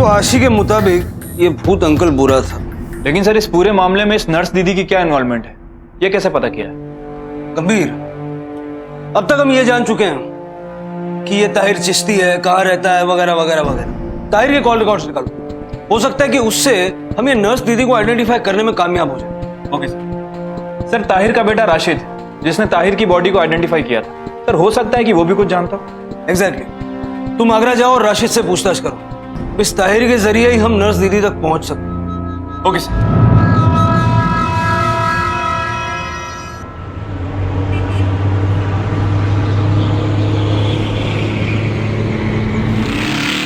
तो आशी के मुताबिक ये भूत अंकल बुरा था। लेकिन सर इस पूरे मामले में इस नर्स दीदी की क्या इन्वॉल्वमेंट है, ये कैसे पता किया? गंभीर, अब तक हम ये जान चुके हैं कि ये ताहिर चिश्ती है, कहाँ रहता है, वगैरह वगैरह वगैरह। ताहिर के कॉल रिकॉर्ड्स निकालो, हो सकता है कि उससे हम ये नर्स दीदी को आइडेंटिफाई करने में कामयाब हो जाए। Okay sir. सर ताहिर का बेटा राशिद, जिसने ताहिर की बॉडी को आइडेंटिफाई किया था, सर हो सकता है कि वो भी कुछ जानता हो। एग्जैक्टली। तुम आगरा जाओ और राशिद से पूछताछ करो, इस ताहिर के जरिए ही हम नर्स दीदी तक पहुंच सकते हैं। Okay sir.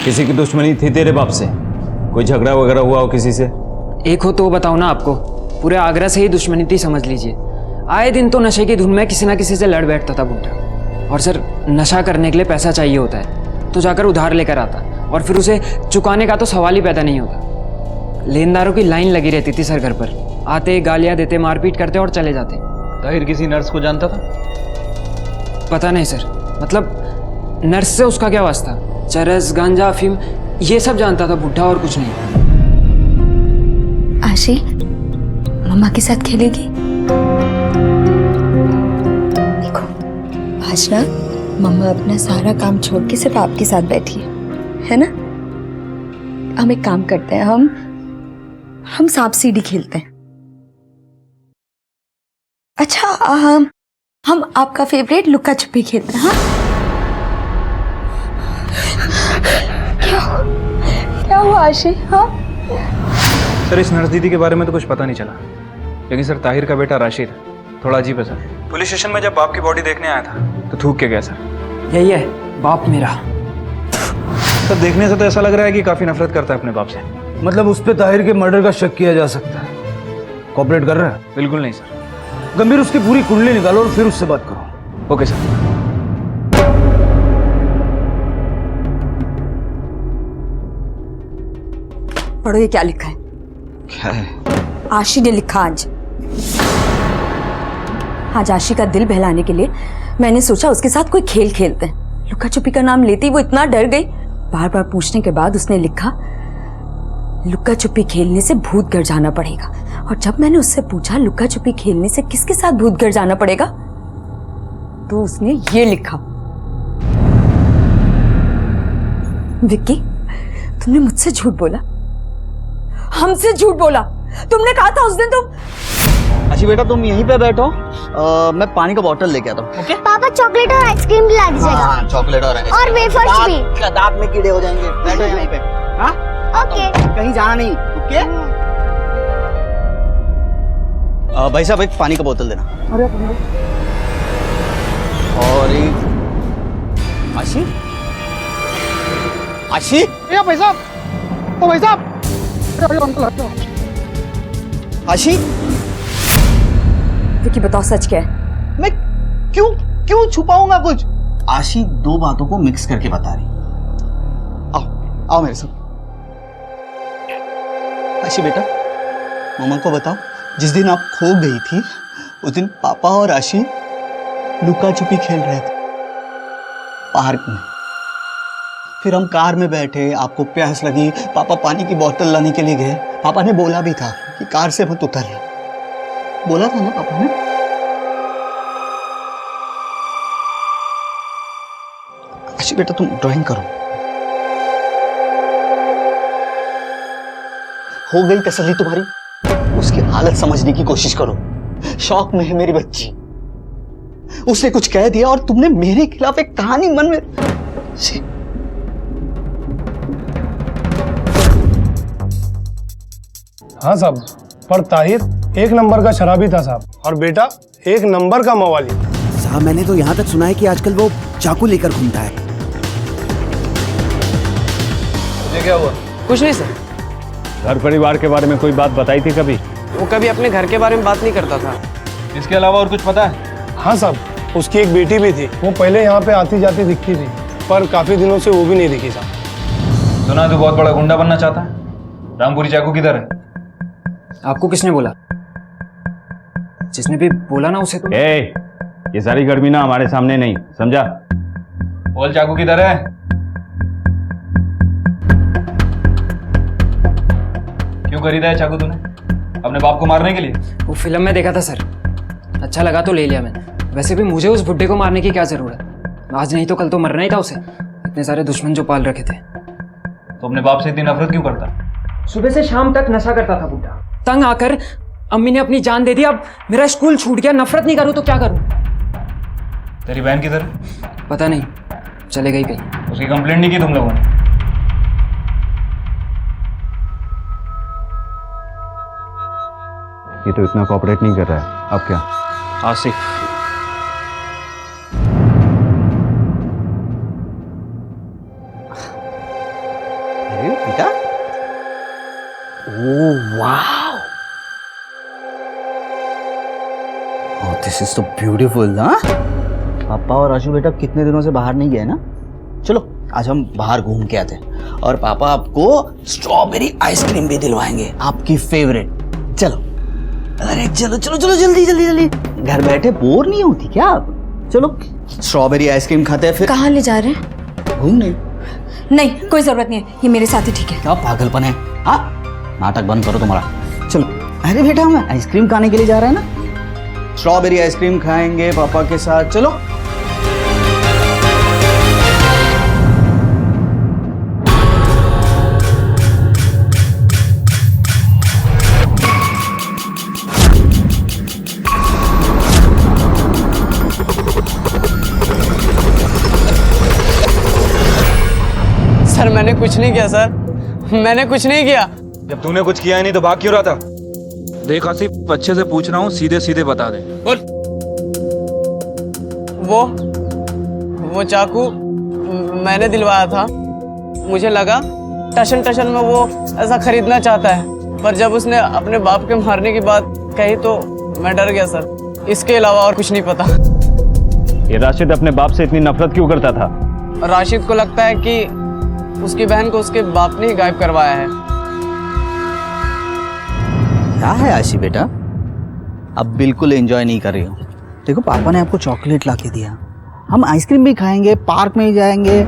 किसी की दुश्मनी थी तेरे बाप से? कोई झगड़ा वगैरह हुआ हो किसी से? एक हो तो बताओ ना। आपको पूरे आगरा से ही दुश्मनी थी समझ लीजिए। आए दिन तो नशे की धुन में किसी ना किसी से लड़ बैठता था बुड्ढा। और सर नशा करने के लिए पैसा चाहिए होता है तो जाकर उधार लेकर आता, और फिर उसे चुकाने का तो सवाल ही पैदा नहीं होता। लेनदारों की लाइन लगी रहती थी सर घर पर। आते, गालियां देते, मारपीट करते और चले जाते। ताहिर किसी नर्स को जानता था? पता नहीं सर, मतलब नर्स से उसका क्या वास्ता? चरस, गांजा, अफीम ये सब जानता था बुड्ढा, और कुछ नहीं। आशी मम्मा के साथ खेलेगी? देखो आज ना मम्मा अपना सारा काम छोड़ के सिर्फ आपके साथ बैठी है ना? हम एक काम करते हैं, हम सांप सीढ़ी खेलते हैं। अच्छा हम आपका फेवरेट लुक्का छुपी खेलते हैं। हाँ क्या हुआ आशी? हाँ सर इस नर्स दीदी के बारे में तो कुछ पता नहीं चला, लेकिन सर ताहिर का बेटा राशिद थोड़ा अजीब है सर। पुलिस स्टेशन में जब बाप की बॉडी देखने आया था तो थूक के गया सर। यही है बाप मेरा। सर देखने से तो ऐसा लग रहा है कि काफी नफरत करता है अपने बाप से। मतलब उस पे ताहिर के मर्डर का शक किया जा सकता है। कोऑपरेट कर रहा है? बिल्कुल नहीं सर। गंभीर, उसकी पूरी कुंडली निकालो और फिर उससे बात करो। Okay sir. पढ़ो ये क्या लिखा है। क्या है? आशी ने लिखा आज आशी का दिल बहलाने के लिए मैंने सोचा उसके साथ कोई खेल खेलते हैं। लुका छुपी का नाम लेते ही वो इतना डर गई। बार बार पूछने के बाद उसने लिखा लुका छुपी खेलने से भूत घर जाना पड़ेगा। और जब मैंने उससे पूछा लुका छुपी खेलने से किसके साथ भूत घर जाना पड़ेगा, तो उसने ये लिखा। विक्की, तुमने मुझसे झूठ बोला, हमसे झूठ बोला। तुमने कहा था उस दिन तुम। अच्छी बेटा तुम यहीं पे बैठो, मैं पानी का बोतल लेके आता हूँ। ओके? पापा चॉकलेट और आइसक्रीम दिला दीजिएगा। हाँ, चॉकलेट और वेफर्स भी। दांत में कीड़े हो जाएंगे। बैठो यहीं पे। हाँ? ओके। कहीं जाना नहीं। ओके? भाई साहब एक पानी का बोतल देना। और एक आशी। आशी? भाई साहब, ओ भाई साहब, आशी? विक्की बताओ सच क्या है? मैं क्यों छुपाऊंगा कुछ? आशी दो बातों को मिक्स करके बता रही। आओ मेरे साथ। आशी बेटा, मम्मा को बताओ जिस दिन आप खो गई थी उस दिन पापा और आशी लुका छुपी खेल रहे थे पार्क में। फिर हम कार में बैठे, आपको प्यास लगी, पापा पानी की बोतल लाने के लिए गए। पापा ने बोला भी था कि कार से मत उतरना, बोला था ना पापा ने? आशी बेटा तुम ड्राइंग करो। हो गई तसल्ली तुम्हारी? उसकी हालत समझने की कोशिश करो। शौक में है मेरी बच्ची, उसने कुछ कह दिया और तुमने मेरे खिलाफ एक कहानी मन में। हाँ साहब, पर ताहिर एक नंबर का शराबी था साहब, और बेटा एक नंबर का मवाली। साहब मैंने तो यहाँ तक सुना है कि आजकल वो चाकू लेकर घूमता है। ये क्या हुआ? कुछ नहीं सर। घर परिवार के बारे में कोई बात बताई थी कभी? वो कभी अपने घर के बारे में बात नहीं करता था। इसके अलावा और कुछ पता है? हाँ साहब, उसकी एक बेटी भी थी। वो पहले यहाँ पे आती जाती दिखती थी, पर काफी दिनों से वो भी नहीं दिखी साहब। सुना तो बहुत बड़ा गुंडा बनना चाहता है। रामपुरी चाकू किधर है? आपको किसने बोला? जिसने भी बोला ना उसे तो। ये सारी गर्मी ना हमारे सामने नहीं, समझा? बोल चाकू किधर है? क्यों खरीदा है चाकू तूने? अपने बाप को मारने के लिए? वो फिल्म में देखा था सर, अच्छा लगा तो ले लिया मैंने। वैसे भी मुझे उस बुड्ढे को मारने की क्या जरूरत, आज नहीं तो कल तो मरना ही था उसे, इतने सारे दुश्मन जो पाल रखे थे। तो अपने बाप से इतनी नफरत क्यों करता? सुबह से शाम तक नशा करता था बुड्ढा, तंग आकर अम्मी ने अपनी जान दे दी। अब मेरा स्कूल छूट गया, नफरत नहीं करूं तो क्या करूं? तेरी बहन किधर? पता नहीं, चले गई कहीं। उसकी कंप्लेंट नहीं की तुम लोगों ने? ये तो इतना कोऑपरेट नहीं कर रहा है, अब क्या? आसिफ, अरे बेटा, ओह वाह, दिस इज तो ब्यूटीफुल ना। पापा और आशु बेटा कितने दिनों से बाहर नहीं गए ना। चलो आज हम बाहर घूम के आते हैं और पापा आपको स्ट्रॉबेरी आइसक्रीम भी दिलवाएंगे, आपकी फेवरेट। चलो, अरे चलो चलो चलो जल्दी जल्दी जल्दी, घर बैठे बोर नहीं होती क्या आप? चलो स्ट्रॉबेरी आइसक्रीम खाते हैं, फिर कहाँ ले जा रहे हैं? घूमने। नहीं, कोई जरूरत नहीं है, ये मेरे साथ ही ठीक है। क्या पागलपन है? हाँ, नाटक बंद करो तुम्हारा। चलो, अरे बेटा हम आइसक्रीम खाने के लिए जा रहे हैं ना, स्ट्रॉबेरी आइसक्रीम खाएंगे पापा के साथ। चलो सर मैंने कुछ नहीं किया सर, मैंने कुछ नहीं किया। जब तूने कुछ किया ही नहीं तो भाग क्यों रहा था? देख आसिफ, अच्छे से पूछ रहा हूँ, सीधे सीधे बता दे। बोल। वो चाकू मैंने दिलवाया था, मुझे लगा टशन टशन में वो ऐसा खरीदना चाहता है, पर जब उसने अपने बाप के मारने की बात कही तो मैं डर गया सर, इसके अलावा और कुछ नहीं पता। ये राशिद अपने बाप से इतनी नफरत क्यों करता था? राशिद को लगता है कि उसकी बहन को उसके बाप ने ही गायब करवाया है। क्या है आशी बेटा, अब बिल्कुल एंजॉय नहीं कर रही हो। देखो पापा ने आपको चॉकलेट ला के दिया, हम आइसक्रीम भी खाएंगे, पार्क में ही जाएंगे।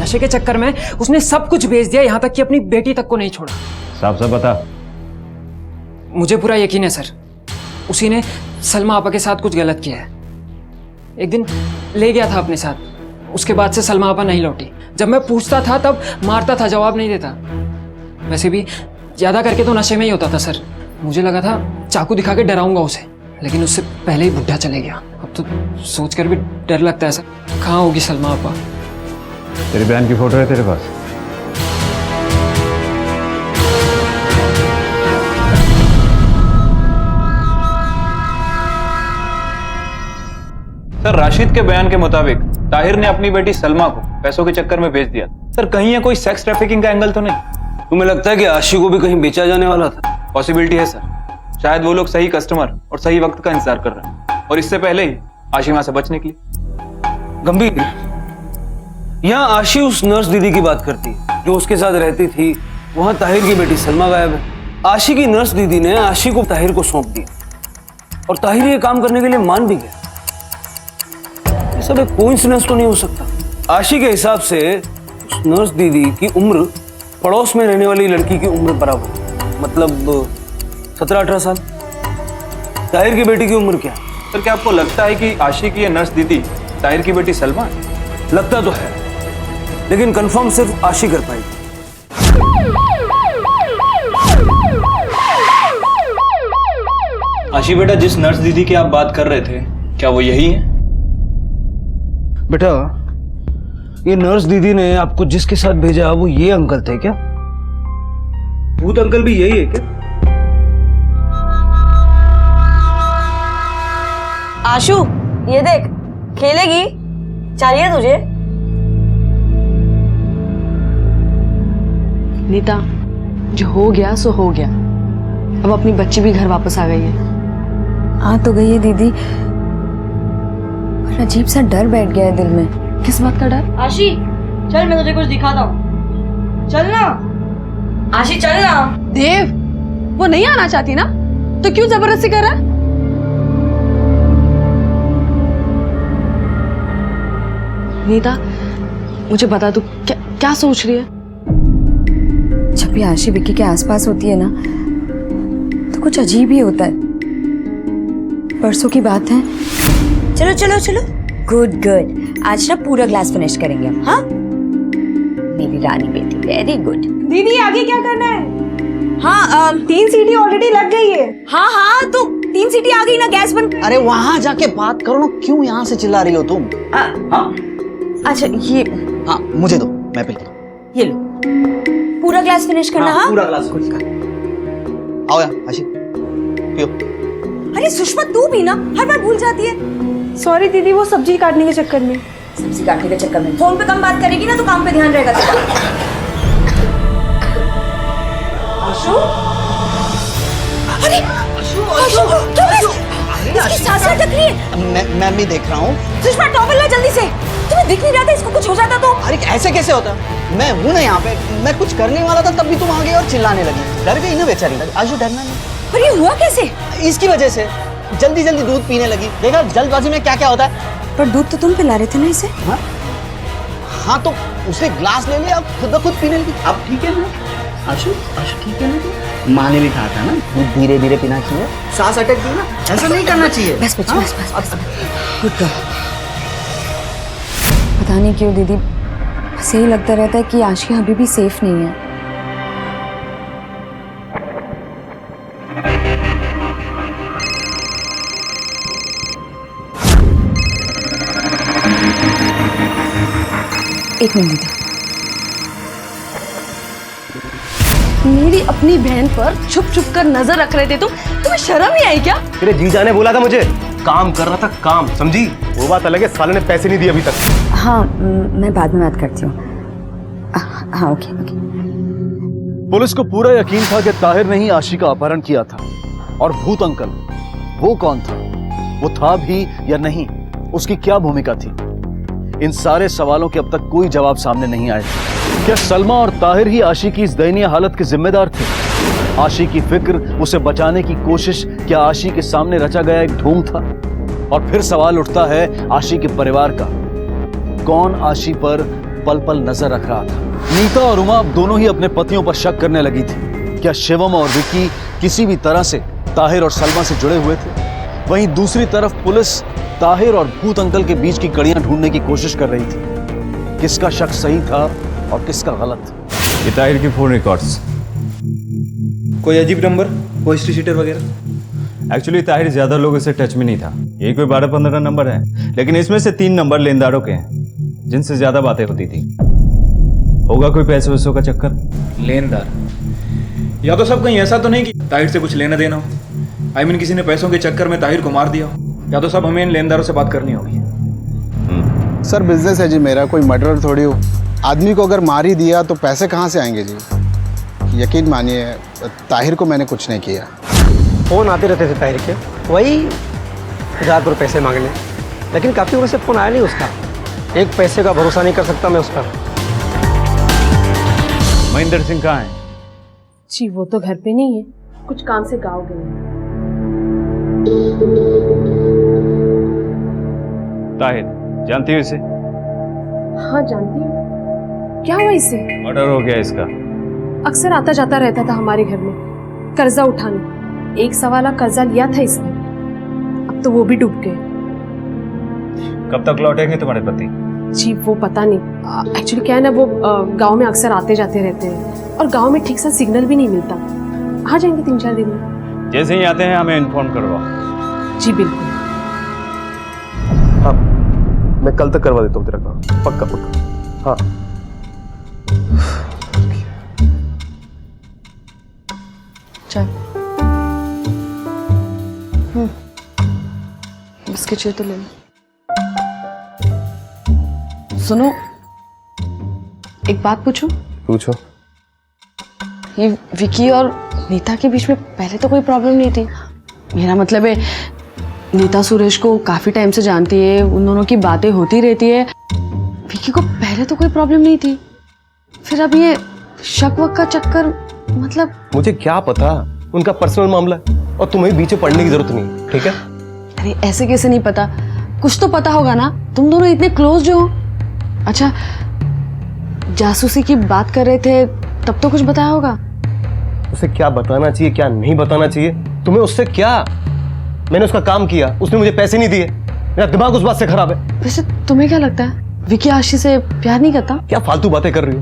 नशे के चक्कर में उसने सब कुछ बेच दिया, यहाँ तक कि अपनी बेटी तक को नहीं छोड़ा। साफ साफ बता। मुझे पूरा यकीन है सर, उसी ने सलमा आपा के साथ कुछ गलत किया है। एक दिन ले गया था अपने साथ, उसके बाद से सलमा आपा नहीं लौटी। जब मैं पूछता था तब मारता था, जवाब नहीं देता। वैसे भी ज्यादा करके तो नशे में ही होता था सर। मुझे लगा था चाकू दिखा के डराऊंगा उसे, लेकिन उससे पहले ही बुढ़ा चले गया। अब तो सोचकर भी डर लगता है सर, कहाँ होगी सलमा आपा? तेरी बहन की फोटो है तेरे पास? सर, राशिद के बयान के मुताबिक ताहिर ने अपनी बेटी सलमा को पैसों के चक्कर में बेच दिया। सर, कहीं ये कोई सेक्स ट्रैफिकिंग का एंगल तो नहीं? तुम्हें लगता है कि आशी को भी कहीं बेचा जाने वाला था? पॉसिबिलिटी है सर, शायद वो लोग सही कस्टमर और सही वक्त का इंतजार कर रहे हैं, और इससे पहले ही आशिमा से बच निकली। गंभीर, यहाँ आशी उस नर्स दीदी की बात करती है जो उसके साथ रहती थी, वहां ताहिर की बेटी सलमा गायब है। आशी की नर्स दीदी ने आशी को ताहिर को सौंप दिया और ताहिर ये काम करने के लिए मान भी गया। ये सब एक कोइंसिडेंस तो नहीं हो सकता। आशी के हिसाब से उस नर्स दीदी की उम्र पड़ोस में रहने वाली लड़की की उम्र बराबर, मतलब 17-18 साल। ताहिर की बेटी की उम्र क्या है? सर, क्या आपको लगता है कि आशी की ये नर्स दीदी ताहिर की बेटी सलमा है? लगता तो है, लेकिन कंफर्म सिर्फ आशी कर पाएगी। आशी बेटा, जिस नर्स दीदी की आप बात कर रहे थे, क्या वो यही है? बेटा, ये नर्स दीदी ने आपको जिसके साथ भेजा वो ये अंकल थे क्या? भूत अंकल भी यही है क्या? आशु, ये देख, खेलेगी? चाहिए तुझे? नीता, जो हो गया सो हो गया। अब अपनी बच्ची भी घर वापस आ गई है। आ तो गई है दीदी, पर अजीब सा डर बैठ गया है दिल में। किस बात का डर? आशी, चल मैं तुझे कुछ दिखाता हूँ। चल ना आशी, चल ना। देव, वो नहीं आना चाहती ना, तो क्यों जबरदस्ती कर रहा है? नीता, मुझे बता, तू क्या क्या सोच रही है? जब भी आशी विक्की के आसपास होती है ना तो कुछ अजीब ही होता है। परसों की बात है। चलो चलो चलो, गुड गुड, आज ना पूरा ग्लास फिनिश करेंगे हम। हाँ मेरी रानी बेटी, वेरी गुड। दीदी आगे क्या करना है? हाँ 3 सीटी ऑलरेडी लग गई है। हाँ हाँ तो 3 सीटी आ गई ना, गैस बंद। अरे वहां जाके बात करो ना, क्यों यहाँ से चिल्ला रही हो तुम? अच्छा ये, हाँ मुझे दो, मैं पीता हूँ। ये लो, पूरा ग्लास फिनिश करना। हाँ पूरा ग्लास फिनिश कर। आओ यार आशी, पियो। अरे सुषमा तू भी ना हर बार भूल जाती है। सॉरी दीदी, वो सब्जी काटने के चक्कर में। सब्जी काटने के चक्कर में फोन पे कम बात करेगी ना तो काम पे ध्यान रहेगा तेरा। आशु, अरे आशु क्या है? इसकी सांसें अटक रही है। मैं भी देख रहा हूँ। सुषमा टॉवल ला जल्दी से, तुम्हें दिख नहीं रहा था इसको कुछ हो जाता तो? अरे ऐसे कैसे होता? मैं हूँ ना यहाँ पे, मैं कुछ करने वाला था तब भी तुम आ गई और चिल्लाने लगी। डर गई ना बेचारी। आशु डरना नहीं। पर ये हुआ कैसे? इसकी वजह से जल्दी जल्दी दूध पीने लगी। देखा जल्दबाजी में क्या क्या होता है। पर दूध तो तुम पिला रहे थे ना इसे। हाँ तो उसने ग्लास ले लिया, अब खुद ब खुद पीने लगी। अब ठीक है ना आशु? आशु ठीक है ना? माँ ने भी कहा था ना दूध धीरे धीरे पीना चाहिए। सांस अटक गई ना, ऐसा नहीं करना चाहिए। बस बच्चे बस बस गुड गर्ल। पता नहीं क्यों दीदी बस यही लगता रहता है कि आशी अभी भी सेफ नहीं है। एक मिनट दीदी। मेरी अपनी बहन पर छुप छुप कर नजर रख रहे थे तुम, तुम्हें शर्म नहीं आई क्या? तेरे जीजा ने बोला था मुझे, काम कर रहा था काम, समझी? वो बात अलग है, साले ने पैसे नहीं दिए अभी तक। हाँ मैं बाद में बात करती हूँ। हाँ ओके ओके। पुलिस को पूरा यकीन था कि ताहिर ने ही आशी का अपहरण किया था। और भूत अंकल वो कौन था? वो था भी या नहीं? उसकी क्या भूमिका थी? इन सारे सवालों के अब तक कोई जवाब सामने नहीं आए। क्या सलमा और ताहिर ही आशी की इस दयनीय हालत के जिम्मेदार थे? आशी की फिक्र, उसे बचाने की कोशिश, क्या आशी के सामने रचा गया एक ढोंग था? और फिर सवाल उठता है आशी के परिवार का, कौन आशी पर पल पल नजर रख रहा था? नीता और उमा अब दोनों ही अपने पतियों पर शक करने लगी थी। क्या शिवम और विक्की किसी भी तरह से ताहिर और सलमा से जुड़े हुए थे? वहीं दूसरी तरफ पुलिस ताहिर और भूत अंकल के बीच की कड़ियां ढूंढने की कोशिश कर रही थी। किसका शक सही था और किसका गलत? ये ताहिर की फोन रिकॉर्ड्स। कोई अजीब नंबर, कोई हिस्ट्री शीटर वगैरह? एक्चुअली ताहिर ज्यादा लोगों से टच में नहीं था, यही कोई 12-15 नंबर है, लेकिन इसमें से 3 नंबर लेनदारों के हैं जिनसे ज्यादा बातें होती थी। होगा कोई पैसे वैसों का चक्कर? लेनदार? या तो सब कहीं ऐसा तो नहीं कि ताहिर से कुछ लेना देना हो, आई मीन किसी ने पैसों के चक्कर में ताहिर को मार दिया हो, या तो सब हमें इन लेनदारों से बात करनी होगी। सर बिजनेस है जी मेरा, कोई मर्डर थोड़ी हो। आदमी को अगर मार ही दिया तो पैसे कहाँ से आएंगे जी? यकीन मानिए ताहिर को मैंने कुछ नहीं किया। फोन आते रहते थे ताहिर के, वही 1000 रुपये पैसे मांगने, लेकिन काफ़ी उम्र से फ़ोन आया नहीं उसका। एक पैसे का भरोसा नहीं कर सकता मैं उसका। महेंद्र सिंह कहाँ है? जी वो तो घर पे नहीं है, कुछ काम से गाँव गए। ताहिर जानती हो इसे? हाँ जानती हूँ। क्या हुआ इसे? मर्डर हो गया इसका। अक्सर आता जाता रहता था हमारे घर में कर्जा उठाने। 1 सवाला कर्जा लिया था इसने, अब तो वो भी डूब गए। कब तक लौटेंगे तुम्हारे पति? जी वो पता नहीं। एक्चुअली क्या है ना, वो गांव में अक्सर आते जाते रहते हैं और गांव में ठीक सा सिग्नल भी नहीं मिलता। आ जाएंगे 3-4 दिन में। जैसे ही आते हैं हमें इन्फॉर्म करवाओ। जी बिल्कुल। हाँ मैं कल तक करवा देता हूँ तेरा काम, पक्का पक्का। हाँ चल बिस्किट चाहिए तो ले लो। सुनो एक बात पूछूं? पूछो। ये विकी और नीता के बीच में पहले तो कोई प्रॉब्लम नहीं थी। मेरा मतलब है नीता सुरेश को काफी टाइम से जानती है, उन दोनों की बातें होती रहती है। विकी को पहले तो कोई प्रॉब्लम नहीं थी, फिर अब ये शक वक का चक्कर, मतलब मुझे क्या पता, उनका पर्सनल मामला है और तुम्हें बीच में पढ़ने की जरूरत नहीं, ठीक है? अरे ऐसे कैसे नहीं पता, कुछ तो पता होगा ना, तुम दोनों इतने क्लोज जो हो। अच्छा जासूसी की बात कर रहे थे तब तो कुछ बताया होगा। उसे क्या बताना चाहिए क्या नहीं बताना चाहिए, तुम्हें उससे क्या? मैंने उसका काम किया, उसने मुझे पैसे नहीं दिए, मेरा दिमाग उस बात से खराब है। वैसे तुम्हें क्या लगता है विकी आशी से प्यार नहीं करता? क्या फालतू बातें कर रही हो,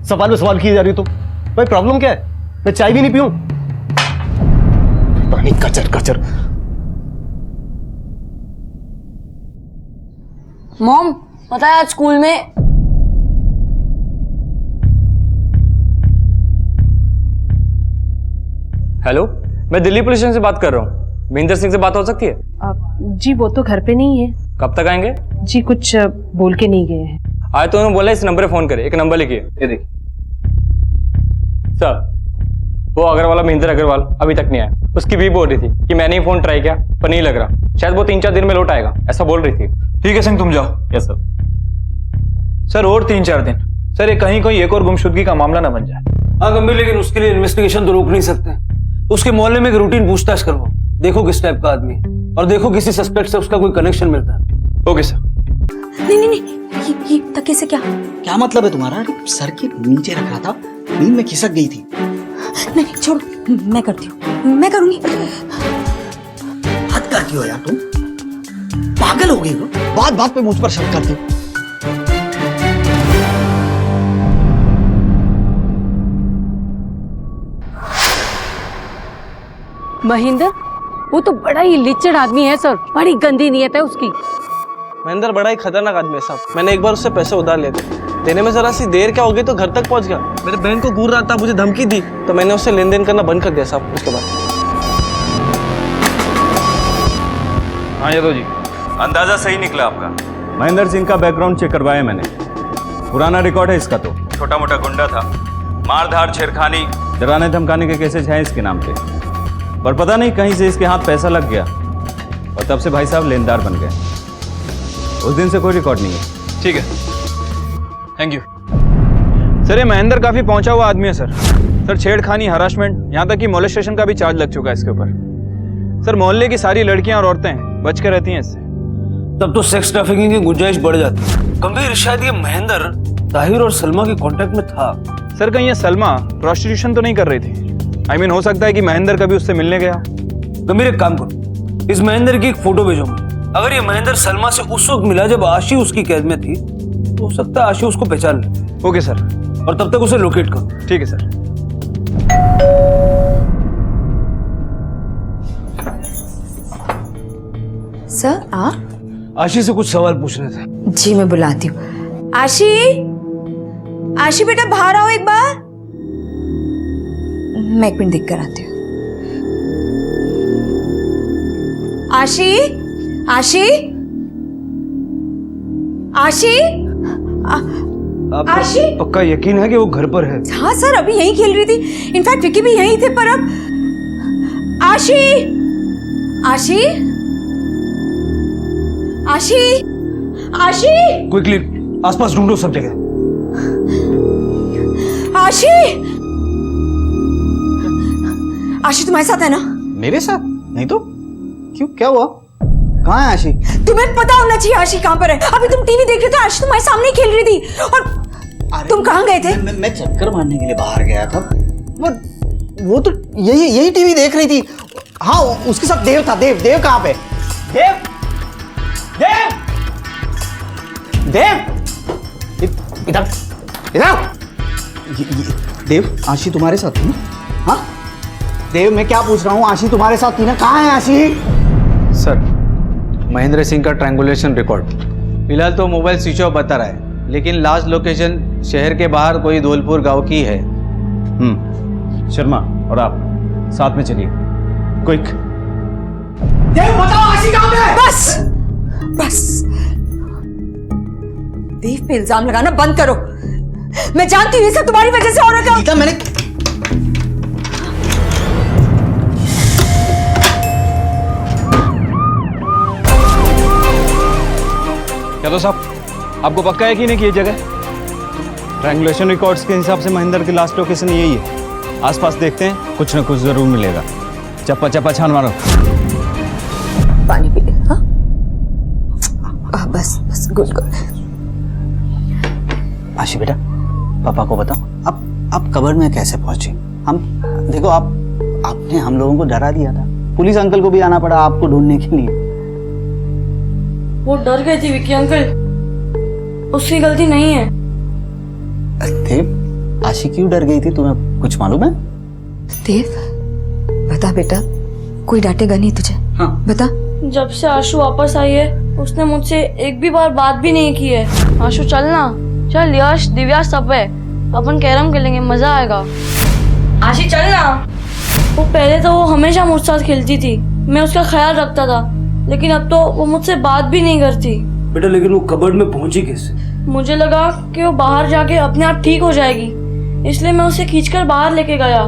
सवाल में सवाल किए जा रही हो तुम। भाई प्रॉब्लम क्या है? मैं चाय भी नहीं पीऊं? पानी कचर कचर। मॉम पता है आज स्कूल में हेलो, मैं दिल्ली पुलिस स्टेशन से बात कर रहा हूँ। महेंद्र सिंह से बात हो सकती है? जी वो तो घर पे नहीं है। कब तक आएंगे? जी कुछ बोल के नहीं गए हैं। आए तो उन्होंने बोला इस नंबर पे फोन करे। एक नंबर लिखिए, ये देखिए सर। वो अग्रवाल महेंद्र अग्रवाल अभी तक नहीं आया। उसकी भी बोल रही थी कि मैंने ही फोन ट्राई किया पर नहीं लग रहा, शायद वो 3-4 दिन में लौट आएगा, ऐसा बोल रही थी। ठीक है सिंह, तुम जाओ। Yes sir. सर और 3-4 दिन सर, ये कहीं कोई एक और गुमशुदगी का मामला ना बन जाए। हाँ गंभीर, लेकिन उसके लिए इन्वेस्टिगेशन तो रोक नहीं सकते। उसके मोहल्ले में एक रूटीन पूछताछ करवाओ, देखो किस टाइप का आदमी है और देखो किसी सस्पेक्ट से उसका कोई कनेक्शन मिलता है। Okay sir. नहीं ये तकिए से क्या? क्या मतलब है तुम्हारा? अरे सर के नीचे रखा था, नींद में खिसक गई थी। नहीं छोड़, मैं करती हूँ, मैं करूंगी। हद करती हो यार तुम, पागल हो गई हो, बात बात पे मुझ पर शक करती हो। महेंद्र वो तो बड़ा ही लिचड़ आदमी है सर, बड़ी गंदी नीयत है उसकी। महेंद्र बड़ा ही खतरनाक आदमी है साहब। मैंने एक बार उससे पैसे उधार लिए थे, देने में जरा सी देर क्या हो गई तो घर तक पहुंच गया। मेरे बहन को घूर रहा था, मुझे धमकी दी तो मैंने उससे लेन देन करना बंद कर दिया साहब उसके बाद। हाँ यादव जी, अंदाजा सही निकला आपका। महेंद्र सिंह का बैकग्राउंड चेक करवाया मैंने, पुराना रिकॉर्ड है इसका। तो छोटा मोटा गुंडा था, मारधार, छेड़खानी, डराने धमकाने के केसेज हैं इसके नाम पे। पर पता नहीं कहीं से इसके हाथ पैसा लग गया और तब से भाई साहब लेनदार बन गए। उस दिन से कोई रिकॉर्ड नहीं है। ठीक है, थैंक यू सर। ये महेंद्र काफी पहुंचा हुआ आदमी है सर। सर छेड़खानी, हरासमेंट, यहाँ तक कि मोलेस्टेशन का भी चार्ज लग चुका है इसके ऊपर। सर मोहल्ले की सारी लड़कियां और औरतें बच कर रहती हैं इससे। तब तो सेक्स ट्रैफिकिंग की गुंजाइश बढ़ जाती है। गंभीर, शायद ये महेंद्र ताहिर और सलमा के कांटेक्ट में था। सर कहीं ये सलमा प्रोस्टिट्यूशन तो नहीं कर रही थी? हो सकता है कि महेंद्र कभी उससे मिलने गया। गंभीर एक काम करो, इस महेंद्र की एक फोटो भेजो मुझे। अगर ये महेंद्र सलमा से उस वक्त मिला जब आशी उसकी कैद में थी तो हो सकता है आशी उसको पहचान ले। Okay sir. और तब तक उसे लोकेट करो। ठीक है सर। सर आप? आशी से कुछ सवाल पूछने थे। जी मैं बुलाती हूँ। आशी बेटा बाहर आओ एक बार। मैं 1 मिनट देख कर आती हूँ। आशी आशी पक्का यकीन है कि वो घर पर है? हाँ सर, अभी यहीं खेल रही थी। इनफैक्ट विकी भी यहीं थे। पर अब आशी क्विकली आसपास ढूंढो सब जगह। आशी तुम्हारे साथ है ना? मेरे साथ नहीं तो क्यों, क्या हुआ? कहाँ है आशी? तुम्हें पता होना चाहिए आशी कहाँ पर है। अभी तुम टीवी देख रहे थे, आशी तुम्हारे सामने ही खेल रही थी। और तुम कहाँ गए थे? मैं चक्कर मारने के लिए बाहर गया था। वो तो यही टीवी देख रही थी। हाँ उसके साथ देव था। देव कहाँ पे? देव इधर देव, आशी तुम्हारे साथ थी ना? हाँ देव, मैं क्या पूछ रहा हूँ, आशी तुम्हारे साथ थी ना? कहाँ है आशी? सर महेंद्र सिंह का ट्रायंगुलेशन रिकॉर्ड फिलहाल तो मोबाइल स्विच ऑफ बता रहा है, लेकिन लास्ट लोकेशन शहर के बाहर कोई धौलपुर गांव की है। शर्मा और आप साथ में चलिए, क्विक। देव बताओ आशी कहाँ पे है? बस देव पे इल्जाम लगाना बंद करो। मैं जानती हूँ ये सब तुम्हारी वजह से हो रहा है। मैंने यादव साहब, आपको पक्का है कि नहीं कि ये जगह? ट्रायंगुलेशन रिकॉर्ड्स के हिसाब से महेंद्र की लास्ट लोकेशन यही है। आसपास देखते हैं, कुछ ना कुछ जरूर मिलेगा। चप्पा छान मारो। पानी पी ले। हाँ बस गुड। आशी बेटा पापा को बताओ, आप कब्र में कैसे पहुंचे? हम देखो, आपने हम लोगों को डरा दिया था, पुलिस अंकल को भी आना पड़ा आपको ढूंढने के लिए। वो डर गई थी विक्की अंकल, उसकी गलती नहीं है। देव, आशी क्यों डर गई थी, तुम्हें कुछ मालूम है? देव बता बेटा, कोई डांटेगा नहीं तुझे? हाँ बता। जब से आशु वापस आई है उसने मुझसे एक भी बार बात भी नहीं की है। आशु चलना, चल यश दिव्या सब है, अपन कैरम खेलेंगे, मजा आएगा। आशी चलना। वो पहले तो वो हमेशा मुझसे साथ खेलती थी, मैं उसका ख्याल रखता था, लेकिन अब तो वो मुझसे बात भी नहीं करती। बेटा लेकिन वो कबर्ड में पहुंची कैसे? मुझे लगा कि वो बाहर जाके अपने आप ठीक हो जाएगी, इसलिए मैं उसे खींचकर बाहर लेके गया।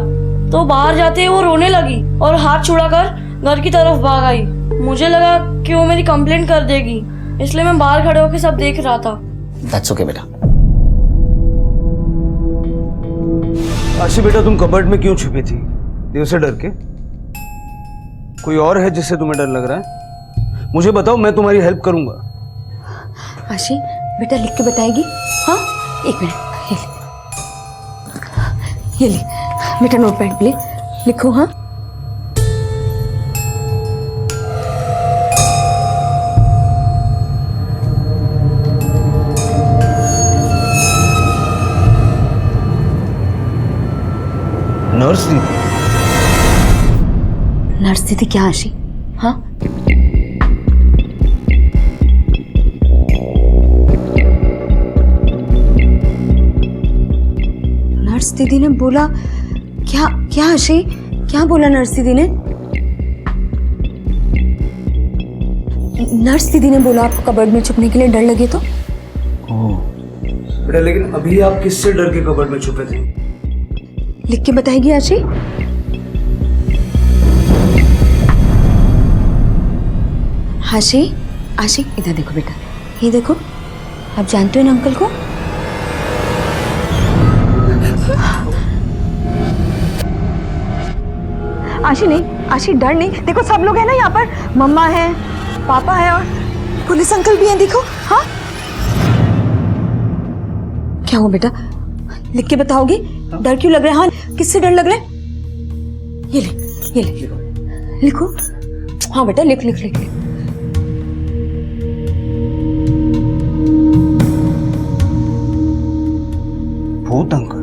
तो बाहर जाते ही वो रोने लगी और हाथ छुड़ाकर घर की तरफ भाग आई। मुझे लगा कि वो मेरी कंप्लेंट कर देगी, इसलिए मैं बाहर खड़े होकर सब देख रहा था। That's okay, बेटा। आशी बेटा, तुम कबर्ड में क्यों छुपी थी? देव से डर के? कोई और है जिससे तुम्हें डर लग रहा है? मुझे बताओ, मैं तुम्हारी हेल्प करूंगा। आशी बेटा लिख के बताएगी? हाँ एक मिनट, ये ले बेटा, नोट पैड ले, लिखो। हाँ नर्स दीदी? नर्स दीदी क्या आशी? हाँ नर्स दीदी ने बोला क्या? क्या आशी, क्या बोला नर्स दीदी ने? नर्स दीदी ने बोला आपको कबर्ड में छुपने के लिए डर लगे तो? बेटा लेकिन अभी आप किससे डर के कबर्ड में छुपे थे? लिख के बताएगी आशी? आशी, आशी इधर देखो बेटा, ये देखो, आप जानते हो ना अंकल को? आशी नहीं, आशी डर नहीं, देखो सब लोग हैं ना यहाँ पर, मम्मा है, पापा है और पुलिस अंकल भी हैं, देखो। हाँ क्या हुआ बेटा, लिख के बताओगे? डर क्यों लग रहा है? हाँ किससे डर लग रहा है? ये ले लिखो। हाँ बेटा लिख लिख लिख, लिख। भूत अंकल?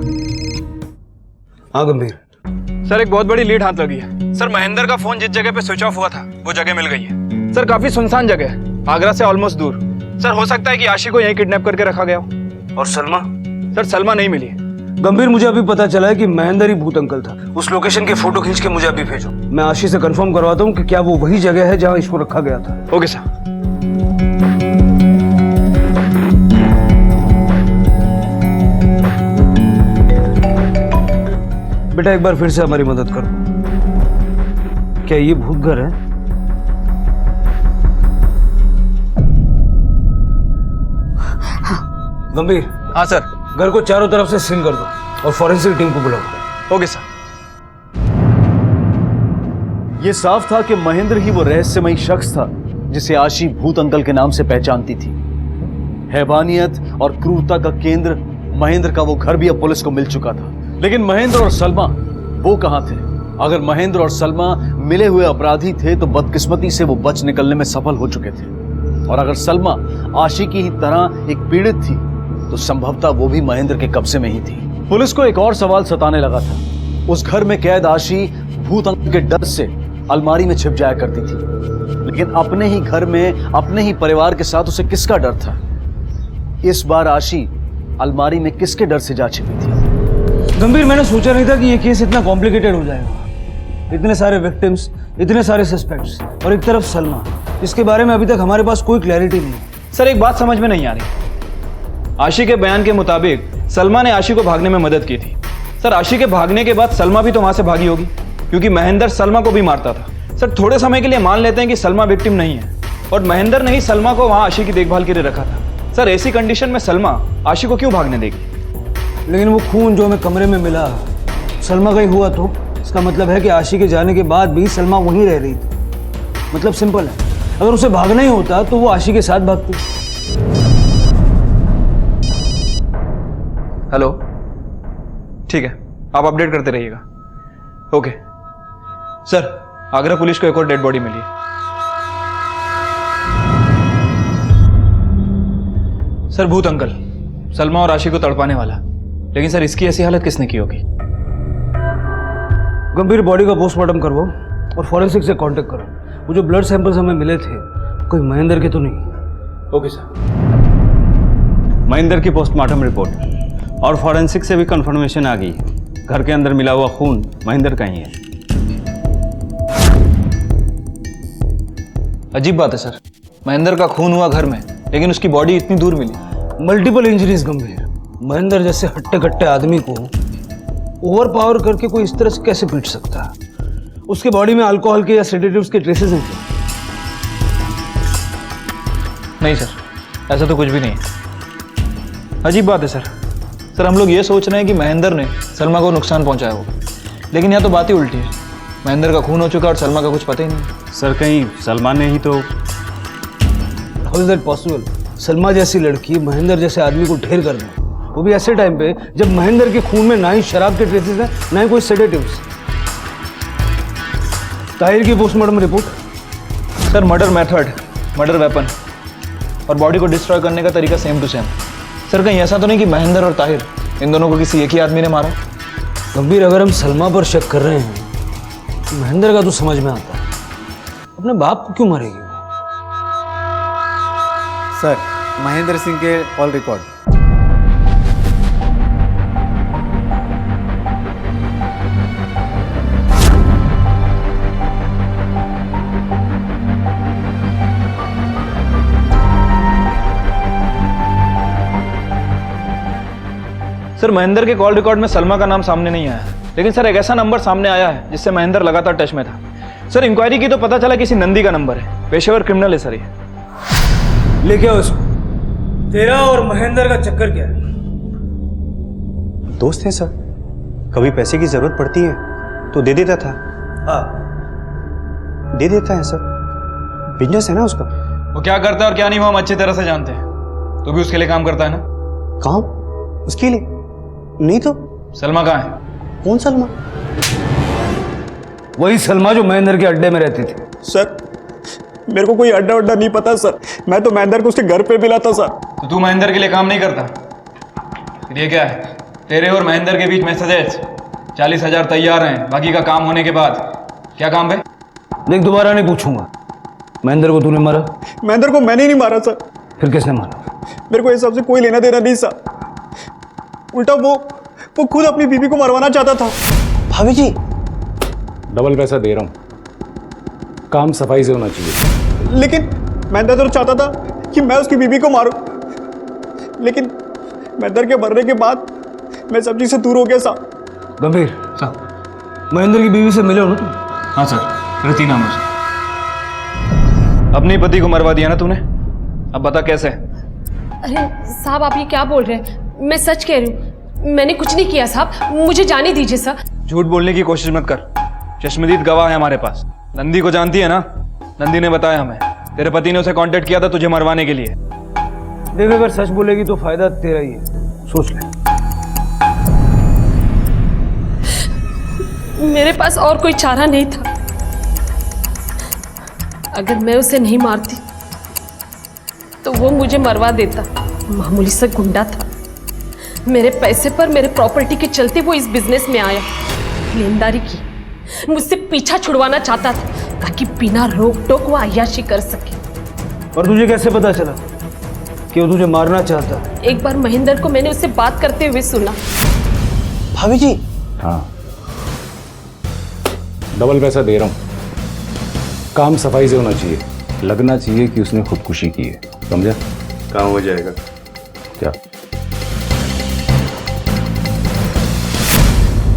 हाँ गंभीर। सर एक बहुत बड़ी लीड हाथ लगी है। सर महेंद्र का फोन जिस जगह पे स्विच ऑफ हुआ था वो जगह मिल गई है। सर काफी सुनसान जगह है, आगरा से ऑलमोस्ट दूर। सर हो सकता है कि आशी को यहीं किडनैप करके रखा गया हो। और सलमा? सर सलमा नहीं मिली है। गंभीर, मुझे अभी पता चला है कि महेंद्र ही भूत अंकल था। उस लोकेशन की फोटो खींच के मुझे अभी भेजो, मैं आशी से कंफर्म करवाता हूँ कि क्या वो वही जगह है जहाँ इसको रखा गया था। Okay sir. बेटा एक बार फिर से हमारी मदद करो, क्या ये भूत घर है? गंभीर। हाँ सर। घर को चारों तरफ से सील कर दो और फॉरेंसिक टीम को बुलाओ। Okay sir. यह साफ था कि महेंद्र ही वो रहस्यमयी शख्स था जिसे आशी भूत अंकल के नाम से पहचानती थी। हैवानियत और क्रूरता का केंद्र महेंद्र का वो घर भी अब पुलिस को मिल चुका था। लेकिन महेंद्र और सलमा वो कहां थे? अगर महेंद्र और सलमा मिले हुए अपराधी थे तो बदकिस्मती से वो बच निकलने में सफल हो चुके थे, और अगर सलमा आशी की ही तरह एक पीड़ित थी तो संभवतः वो भी महेंद्र के कब्जे में ही थी। पुलिस को एक और सवाल सताने लगा था। उस घर में कैद आशी भूत अंकल के डर से अलमारी में छिप जाया करती थी, लेकिन अपने ही घर में अपने ही परिवार के साथ उसे किसका डर था? इस बार आशी अलमारी में किसके डर से जा छिपी थी? गंभीर, मैंने सोचा नहीं था कि ये केस इतना कॉम्प्लिकेटेड हो जाएगा। इतने सारे विक्टिम्स, इतने सारे सस्पेक्ट्स और एक तरफ सलमा, इसके बारे में अभी तक हमारे पास कोई क्लैरिटी नहीं। सर एक बात समझ में नहीं आ रही। आशी के बयान के मुताबिक सलमा ने आशी को भागने में मदद की थी। सर आशी के भागने के बाद सलमा भी तो वहां से भागी होगी, क्योंकि महेंद्र सलमा को भी मारता था। सर थोड़े समय के लिए मान लेते हैं कि सलमा विक्टिम नहीं है और महेंद्र ने ही सलमा को वहां आशी की देखभाल के लिए रखा था। सर ऐसी कंडीशन में सलमा आशी को क्यों भागने देगी? लेकिन वो खून जो हमें कमरे में मिला सलमा का ही हुआ, तो इसका मतलब है कि आशी के जाने के बाद भी सलमा वहीं रह रही थी। मतलब सिंपल है, अगर उसे भागना ही होता तो वो आशी के साथ भागती। हेलो ठीक है, आप अपडेट करते रहिएगा। ओके सर, आगरा पुलिस को एक और डेड बॉडी मिली है। सर भूत अंकल, सलमा और आशी को तड़पाने वाला। लेकिन सर इसकी ऐसी हालत किसने की होगी? गंभीर बॉडी का पोस्टमार्टम करवाओ और फॉरेंसिक से कांटेक्ट करो। वो जो ब्लड सैंपल्स हमें मिले थे कोई महेंद्र के तो नहीं? Okay sir. महेंद्र की पोस्टमार्टम रिपोर्ट और फॉरेंसिक से भी कंफर्मेशन आ गई है। घर के अंदर मिला हुआ खून महेंद्र का ही है। अजीब बात है सर, महेंद्र का खून हुआ घर में, लेकिन उसकी बॉडी इतनी दूर मिली। मल्टीपल इंजरीज गंभीर। महेंद्र जैसे हट्टे कट्टे आदमी को ओवर पावर करके कोई इस तरह से कैसे पीट सकता है? उसके बॉडी में अल्कोहल के या सेडेटिव्स के ट्रेसेस हैं क्या? नहीं सर, ऐसा तो कुछ भी नहीं है। अजीब बात है सर। सर हम लोग ये सोच रहे हैं कि महेंद्र ने सलमा को नुकसान पहुंचाया होगा, लेकिन यहाँ तो बात ही उल्टी है। महेंद्र का खून हो चुका और सलमा का कुछ पता ही नहीं। सर कहीं सलमा ने ही तो। How is that possible? Salma जैसी लड़की महेंद्र जैसे आदमी को ढेर कर दे, वो भी ऐसे टाइम पे जब महेंद्र के खून में ना ही शराब के ट्रेसेस हैं ना ही कोई सेडेटिव्स। ताहिर की postmortem report? Sir murder method, murder weapon और बॉडी को डिस्ट्रॉय करने का तरीका सेम टू सेम। सर कहीं ऐसा तो नहीं कि महेंद्र और ताहिर इन दोनों को किसी एक ही आदमी ने मारा? गंभीर, अगर हम सलमा पर शक कर रहे हैं तो महेंद्र का तो समझ में आता है, अपने बाप को क्यों मारेगी? सर महेंद्र सिंह के ऑल रिकॉर्ड। सर महेंद्र के कॉल रिकॉर्ड में सलमा का नाम सामने नहीं आया, लेकिन सर एक ऐसा नंबर सामने आया है जिससे महेंद्र लगातार टच में था। सर इंक्वायरी की तो पता चला किसी नंदी का नंबर है। पेशेवर क्रिमिनल है सर ये। लेके आओ इसको। तेरा और महेंद्र का चक्कर क्या है? दोस्त है सर, कभी पैसे की जरूरत पड़ती है तो दे देता था। हाँ दे देता है सर, बिजनेस है ना उसका। वो क्या करता है और क्या नहीं वो हम अच्छी तरह से जानते हैं। तो भी उसके लिए काम करता है ना? काम उसके लिए नहीं तो। सलमा कहाँ है? कौन सलमा? वही सलमा जो महेंद्र के अड्डे में रहती थी। सर मेरे को कोई अड्डा वड्डा नहीं पता सर, मैं तो महेंद्र को उसके घर पे मिला था सर। तो तू महेंद्र के लिए काम नहीं करता? फिर ये क्या है? तेरे और महेंद्र के बीच मैसेजेस 40,000 तैयार हैं, बाकी का काम होने के बाद। क्या काम है? देख दोबारा नहीं पूछूंगा। महेंद्र को तूने मारा? महेंद्र को मैंने नहीं मारा सर। फिर किसने मारा? मेरे को इस सबसे कोई लेना देना नहीं सर। उल्टा वो खुद अपनी बीवी को मरवाना चाहता था। भाभी जी डबल पैसा दे रहा हूं, काम सफाई से होना चाहिए। लेकिन महेंद्र तो चाहता था कि मैं उसकी बीवी को मारूं, लेकिन महेंद्र के मरने के बाद मैं सब चीज से दूर हो गया साहब। गंभीर साहब, महेंद्र की बीवी से मिले हो ना तुम? हाँ सर, रति नाम है उसका। अपने पति को मरवा दिया ना तूने, अब बता कैसे? अरे साहब आप ये क्या बोल रहे हैं? मैं सच कह रही हूँ, मैंने कुछ नहीं किया साहब, मुझे जाने दीजिए सर। झूठ बोलने की कोशिश मत कर, चश्मदीद गवाह है हमारे पास। नंदी को जानती है ना? नंदी ने बताया हमें तेरे पति ने उसे कांटेक्ट किया था तुझे मरवाने के लिए। देख अगर सच बोलेगी तो फायदा तेरा ही है, सोच ले। मेरे पास और कोई चारा नहीं था। अगर मैं उसे नहीं मारती तो वो मुझे मरवा देता। मामूली सा गुंडा था, मेरे पैसे पर मेरे प्रॉपर्टी के चलते वो इस बिजनेस में आया। लेनदारी की, मुझसे पीछा छुड़वाना चाहता था ताकि बिना रोक टोक वो अय्याशी कर सके। और तुझे कैसे पता चला कि वो तुझे मारना चाहता है? एक बार महेंद्र को मैंने उससे बात करते हुए सुना। भाभी जी हाँ डबल पैसा दे रहा हूं, काम सफाई से होना चाहिए। लगना चाहिए कि उसने खुदकुशी की है, समझा? काम हो जाएगा। क्या?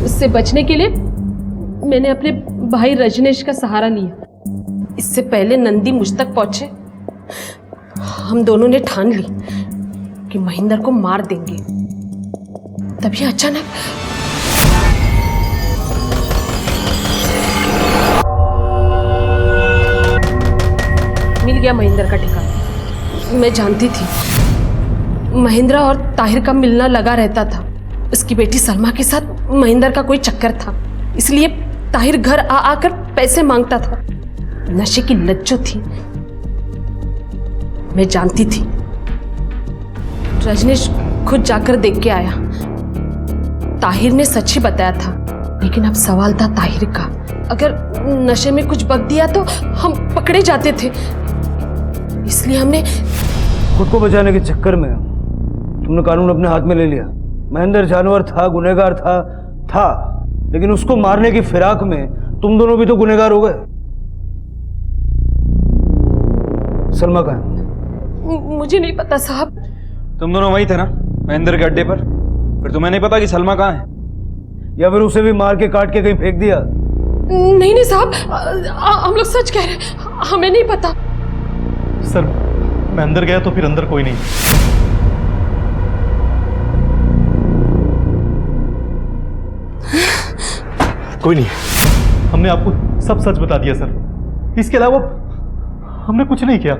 उससे बचने के लिए मैंने अपने भाई रजनेश का सहारा लिया। इससे पहले नंदी मुझ तक पहुंचे, हम दोनों ने ठान ली कि महेंद्र को मार देंगे। तभी अचानक मिल गया महेंद्र का ठिकाना। मैं जानती थी महेंद्र और ताहिर का मिलना लगा रहता था। उसकी बेटी सलमा के साथ महेंद्र का कोई चक्कर था, इसलिए ताहिर घर आ आकर पैसे मांगता था। नशे की लत जो थी मैं जानती थी। रजनीश खुद जाकर देख के आया। ताहिर ने सच ही बताया था, लेकिन अब सवाल था ताहिर का। अगर नशे में कुछ बक दिया तो हम पकड़े जाते थे, इसलिए हमने खुद को बचाने के चक्कर में तुमने कानून अपने हाथ में ले लिया। महेंद्र जानवर था, गुनहगार था, लेकिन उसको मारने की फिराक में तुम दोनों भी तो गुनहगार हो गए। सलमा कहाँ है? मुझे नहीं पता साहब। तुम दोनों वही थे ना महेंद्र के अड्डे पर? फिर तुम्हें नहीं पता कि सलमा कहाँ है? या फिर उसे भी मार के काट के कहीं फेंक दिया? नहीं साहब, हम लोग सच कह रहे हैं, हमें नहीं पता। सर मैं अंदर गया तो फिर अंदर कोई नहीं। कोई नहीं, हमने आपको सब सच बता दिया सर। इसके अलावा हमने कुछ नहीं किया।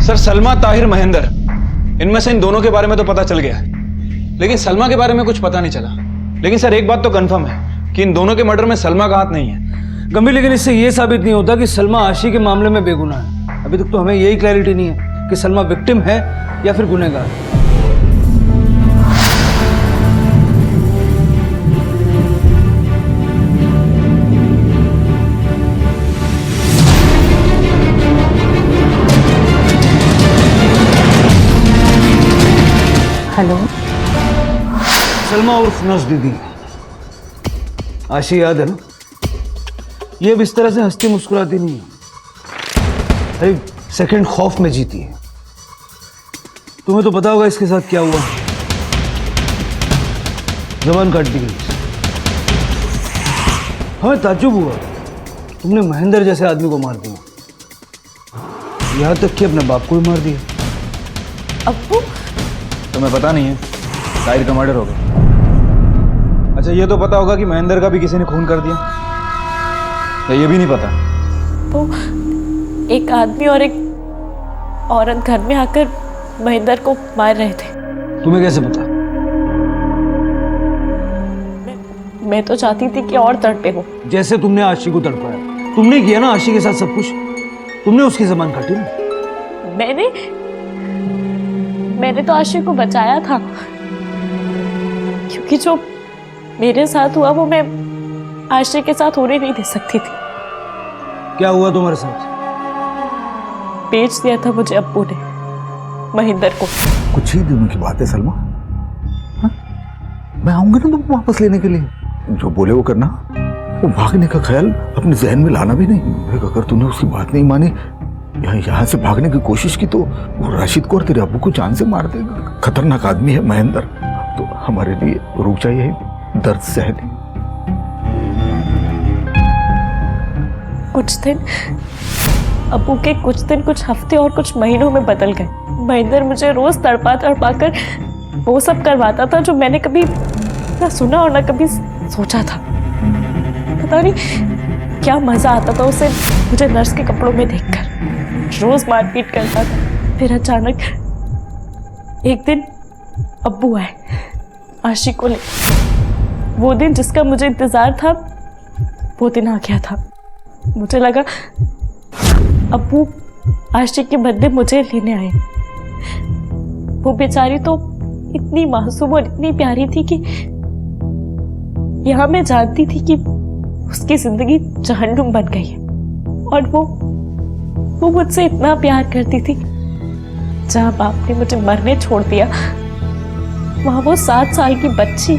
सर सलमा, ताहिर, महेंद्र, इनमें से इन दोनों के बारे में तो पता चल गया है, लेकिन सलमा के बारे में कुछ पता नहीं चला। लेकिन सर एक बात तो कंफर्म है कि इन दोनों के मर्डर में सलमा का हाथ नहीं है। गंभीर, लेकिन इससे यह साबित नहीं होता कि सलमा आशी के मामले में बेगुनाह है। अभी तक तो हमें यही क्लैरिटी नहीं है कि सलमा विक्टिम है या फिर गुनहगार। हेलो, सलमा उर्फ नस दीदी, आशी याद है ना? ये अब इस तरह से हंसती मुस्कुराती नहीं है, अरे सेकंड खौफ में जीती है। तुम्हें तो पता होगा इसके साथ क्या हुआ। जबान काट दी गई। हमें ताज्जुब हुआ, तुमने महेंद्र जैसे आदमी को मार दिया, यहां तक कि अपने बाप को भी मार दिया। अब्बू, तुम्हें पता नहीं है ताहिर का मर्डर हो गया। अच्छा ये तो पता होगा कि महेंद्र का भी किसी ने खून कर दिया, या ये भी नहीं पता? तो एक आदमी और एक औरत घर में आकर महेंद्र को मार रहे थे। तुम्हें कैसे पता? मैं तो चाहती थी कि और तड़पे हो। जैसे तुमने आशी को तड़पाया, तुमने किया ना आशी के साथ सब कुछ। तुमने उसकी जबान काटी ना। मैंने तो आशी को बचाया था, क्योंकि जो मेरे साथ हुआ वो मैं आशी के साथ होने नहीं दे सकती थी। क्या हुआ तुम्हारे साथ? बेच दिया था मुझे अब्बू ने महेंद्र को। कुछ ही दिनों की बात है सलमा। हाँ? मैं आऊंगा ना तुमको वापस लेने के लिए। जो बोले वो करना। वो भागने का ख्याल अपने जहन में लाना भी नहीं। अगर तूने उसकी बात नहीं मानी, यहाँ से भागने की कोशिश की, तो वो राशिद को और तेरे अब्बू को जान से मार देगा। खतरनाक आदमी है महेंद्र। तो हमारे लिए रुक जाइए, दर्द सहने। कुछ दिन अब्बू के कुछ दिन, कुछ हफ्ते और कुछ महीनों में बदल गए। महेंद्र मुझे रोज तड़पा कर वो सब करवाता था जो मैंने कभी ना सुना और ना कभी सोचा था। पता नहीं क्या मजा आता था उसे मुझे नर्स के कपड़ों में देखकर। रोज मारपीट करता था। फिर अचानक एक दिन अब्बू आए आशी को लेकर। वो दिन जिसका मुझे इंतजार था वो दिन आ गया था। मुझे लगा अब्बू आशी के बदले मुझे लेने आए। वो बेचारी तो इतनी मासूम और इतनी प्यारी थी कि यहाँ मैं जानती थी कि उसकी जिंदगी जहन्नुम बन गई है। और वो मुझसे इतना प्यार करती थी। जहाँ बाप ने मुझे मरने छोड़ दिया, वहाँ वो 7 साल की बच्ची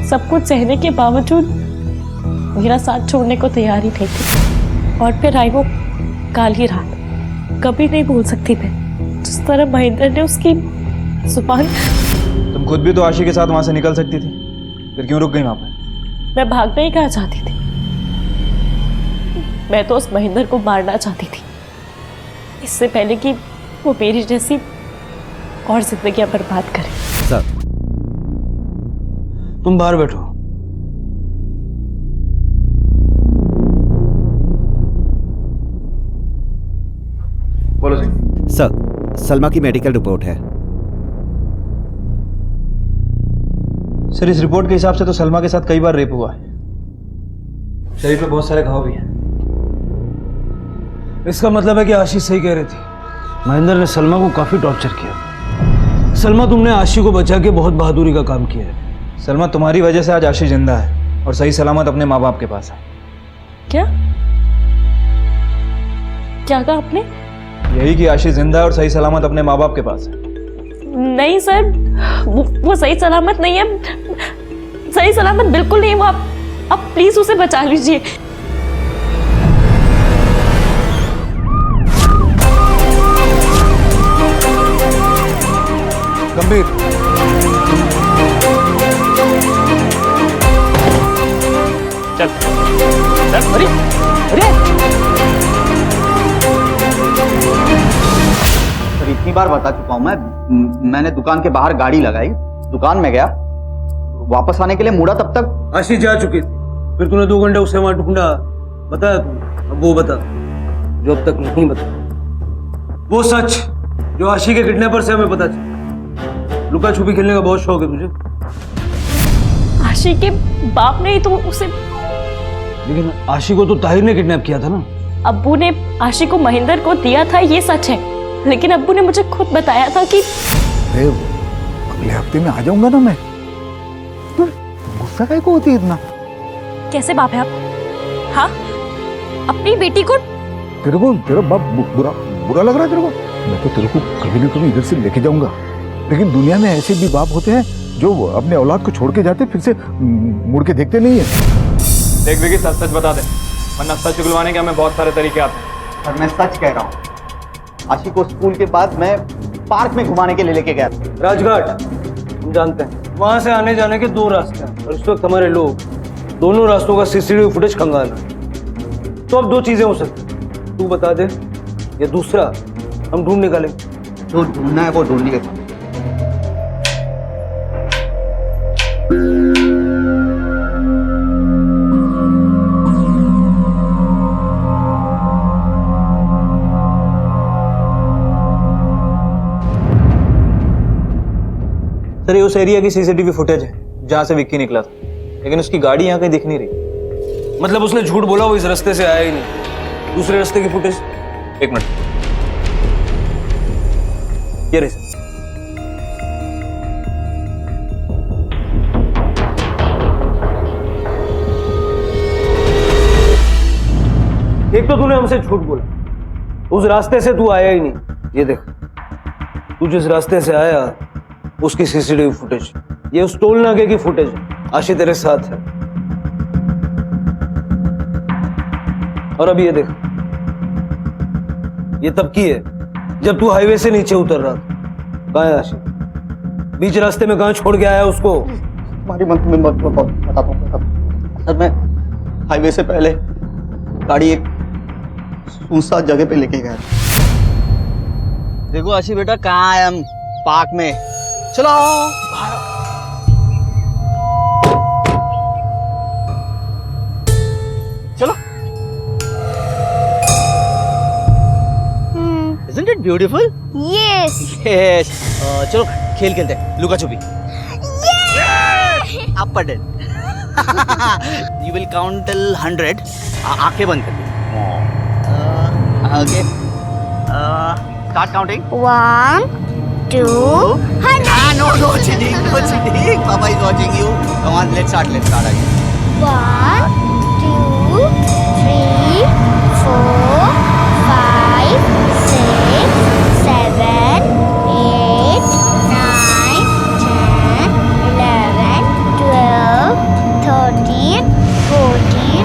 सब कुछ सहने के बावजूद मेरा साथ छोड़ने को तैयार ही नहीं थी। और फिर आई वो काली रात। कभी नहीं भूल सकती मैं जिस तरह महेंद्र ने उसकी जुबान। तुम खुद भी तो आशी के साथ वहां से निकल सकती थी, फिर क्यों रुक गई वहां पर? मैं भागना ही कहाँ चाहती थी। मैं तो उस महेंद्र को मारना चाहती थी, इससे पहले कि वो मेरी जैसी और जिंदगियां बर्बाद करे। सर, तुम बाहर बैठो। बोलो सर, सलमा की मेडिकल रिपोर्ट है। सर इस रिपोर्ट के हिसाब से तो सलमा के साथ कई बार रेप हुआ है। शरीर पे बहुत सारे घाव भी हैं। इसका मतलब है कि आशी सही कह रही थी, महेंद्र ने सलमा को काफी टॉर्चर किया। सलमा, तुमने आशी को बचा के बहुत बहादुरी का काम किया है। सलमा, तुम्हारी वजह से आज आशी जिंदा है और सही सलामत अपने माँ बाप के पास है। क्या क्या कहा आपने? यही कि आशी जिंदा है और सही सलामत अपने माँ बाप के पास है। नहीं सर, वो सही सलामत नहीं है, सही सलामत बिल्कुल नहीं। वो आप प्लीज उसे बचा लीजिए। गंभीर, चल चल। अरे अरे सर इतनी बार बता चुका हूँ मैंने दुकान के बाहर गाड़ी लगाई, दुकान में गया, वापस आने के लिए मुड़ा, तब तक आशी जा चुकी थी। फिर तूने 2 घंटे उसे वहां ढूंढा, बताया तूने? अब वो बता जो अब तक नहीं बता, वो सच जो आशी के किडनैपर से हमें पता चला। लुका छुपी खेलने का बहुत शौक है तुझे। आशी के बाप ने ही तो उसे, लेकिन आशी को तो ताहिर ने किडनैप किया था ना। अब्बू ने आशी को महेंद्र को दिया था, ये सच है, लेकिन अब्बू ने मुझे खुद बताया था कि अगले हफ्ते में आ जाऊंगा ना मैं। गुस्सा काहे को होती है इतना? कैसे बाप है आप? हाँ, अपनी बेटी को, तेरा बाप बुरा लग रहा है तेरे को? मैं तो तेरे को कभी ना कभी इधर से लेके जाऊंगा, लेकिन दुनिया में ऐसे भी बाप होते हैं जो अपने औलाद को छोड़ के जाते फिर से मुड़ के देखते नहीं है। देख विकी, सच सच बता दे, वरना सच उगलवाने के हमें बहुत सारे तरीके आते हैं। और मैं सच कह रहा हूँ, आशी को स्कूल के बाद मैं पार्क में घुमाने के लिए लेके गया था। राजघाट हम जानते हैं, वहां से आने जाने के 2 रास्ते हैं और इस वक्त हमारे लोग दोनों रास्तों का सीसीटीवी फुटेज खंगाल रहे हैं। तो अब 2 चीजें हो सकती, तू बता दे या दूसरा हम ढूंढ निकालें। जो ढूंढना है वो ढूंढ लिया। सर ये उस एरिया की सीसीटीवी फुटेज है जहां से विक्की निकला था, लेकिन उसकी गाड़ी यहाँ कहीं दिख नहीं रही। मतलब उसने झूठ बोला, वो इस रास्ते से आया ही नहीं। दूसरे रास्ते की फुटेज, 1 मिनट, ये रही सर। एक तो तूने हमसे झूठ बोला, उस रास्ते से तू आया ही नहीं। ये देख, तू जिस रास्ते से आया उसकी सीसीटीवी फुटेज, ये उस टोल नाके की फुटेज है। आशी तेरे साथ है। और अब ये देख, ये तब की है जब तू हाईवे से नीचे उतर रहा था। कहाँ है आशी? बीच रास्ते में कहाँ छोड़ के आया उसको? हमारी बताता हूँ सर, मैं हाईवे से पहले गाड़ी एक सुनसान जगह पे लेके गया। देखो आशी बेटा, कहाँ है? हम पार्क में, चलो। चलो। Isn't it beautiful? Yes. Yes. चलो खेल खेलते हैं, लुका छुपी। Upper dead. You will count till 100. आंखें बंद कर दो। Okay. Start counting. 1, 2, 100. No cheating, no cheating. Papa is watching you. Come on, let's start again. 1, 2, 3, 4, 5, 6, 7, 8, 9, 10, 11, 12, 13, 14,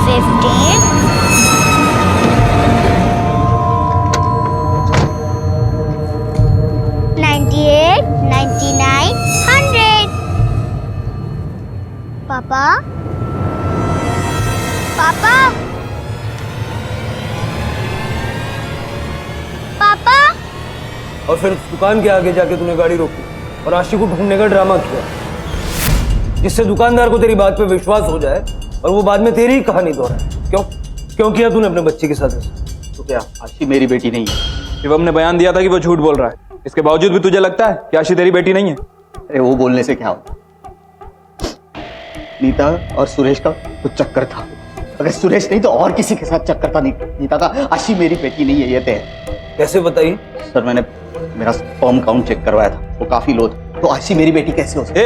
15. 98, 99, 100. पापा, पापा, पापा। और फिर दुकान के आगे जाके तूने गाड़ी रोकी और आशी को ढूंढने का ड्रामा किया, जिससे दुकानदार को तेरी बात पे विश्वास हो जाए और वो बाद में तेरी ही कहानी दोहराए। क्यों किया तूने अपने बच्चे के साथ ऐसा? तो क्या आशी मेरी बेटी नहीं है? शिवम ने बयान दिया था कि वो झूठ बोल रहा है, इसके बावजूद भी तुझे लगता है कि आशी तेरी बेटी नहीं है? अरे वो बोलने से क्या होता? नीता और सुरेश का कुछ चक्कर था। अगर सुरेश नहीं तो और किसी के साथ चक्कर था। नीता का आशी मेरी बेटी नहीं है, ये तय। कैसे बताइए? सर मैंने मेरा स्पर्म काउंट चेक करवाया था, वो काफी लो था। तो आशी मेरी बेटी कैसे हो सकती?